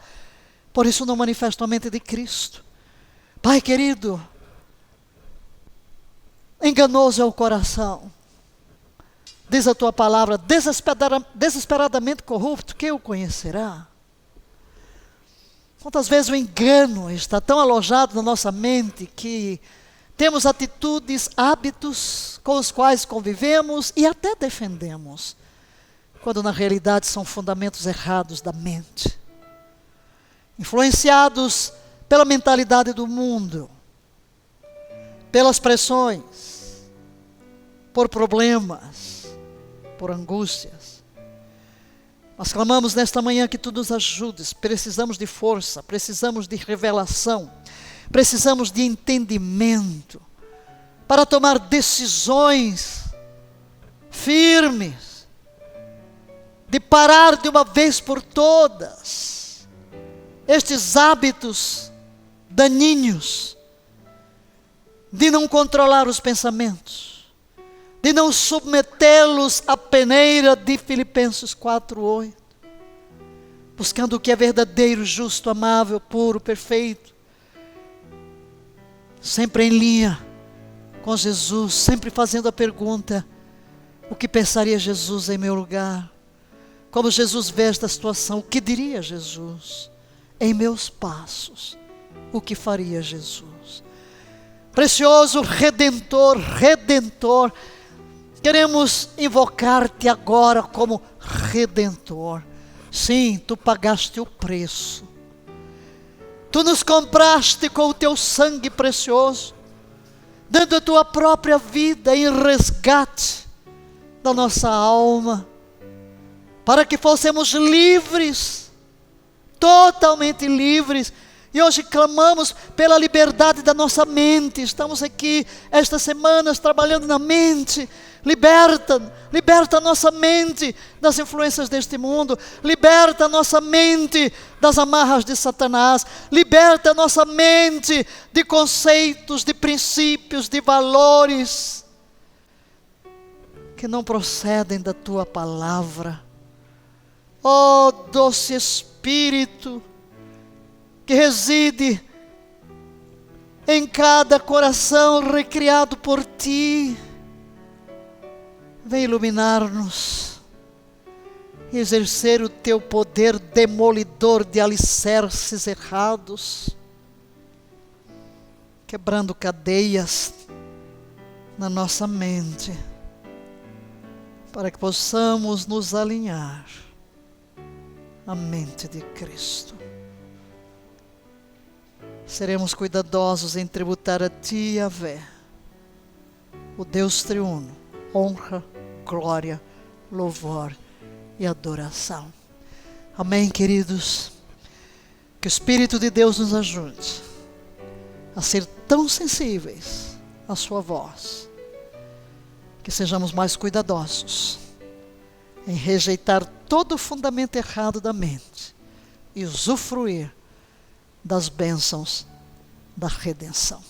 Por isso não manifesto a mente de Cristo. Pai querido, enganoso é o coração. Diz a tua palavra, desesperadamente corrupto, quem o conhecerá? Quantas vezes o engano está tão alojado na nossa mente que temos atitudes, hábitos com os quais convivemos e até defendemos, quando na realidade são fundamentos errados da mente, influenciados pela mentalidade do mundo, pelas pressões, por problemas, por angústias. Nós clamamos nesta manhã que Tu nos ajudes. Precisamos de força, precisamos de revelação, precisamos de entendimento para tomar decisões firmes, de parar de uma vez por todas estes hábitos daninhos, de não controlar os pensamentos, de não submetê-los à peneira de Filipenses 4:8, buscando o que é verdadeiro, justo, amável, puro, perfeito, sempre em linha com Jesus, sempre fazendo a pergunta: o que pensaria Jesus em meu lugar? Como Jesus vê esta situação? O que diria Jesus em meus passos? O que faria Jesus? Precioso Redentor, Redentor, queremos invocar-te agora como Redentor. Sim, Tu pagaste o preço. Tu nos compraste com o Teu sangue precioso, dando a Tua própria vida em resgate da nossa alma, para que fôssemos livres, totalmente livres. E hoje clamamos pela liberdade da nossa mente. Estamos aqui estas semanas trabalhando na mente. Liberta a nossa mente das influências deste mundo. Liberta a nossa mente das amarras de Satanás. Liberta a nossa mente de conceitos, de princípios, de valores que não procedem da Tua palavra. Ó doce Espírito, que reside em cada coração recriado por Ti, vem iluminar-nos e exercer o Teu poder demolidor de alicerces errados, quebrando cadeias na nossa mente, para que possamos nos alinhar à mente de Cristo. Seremos cuidadosos em tributar a Ti, Yahvé, o Deus triuno, honra, glória, louvor e adoração. Amém, queridos? Que o Espírito de Deus nos ajude a ser tão sensíveis à Sua voz, que sejamos mais cuidadosos em rejeitar todo o fundamento errado da mente e usufruir das bênçãos da redenção.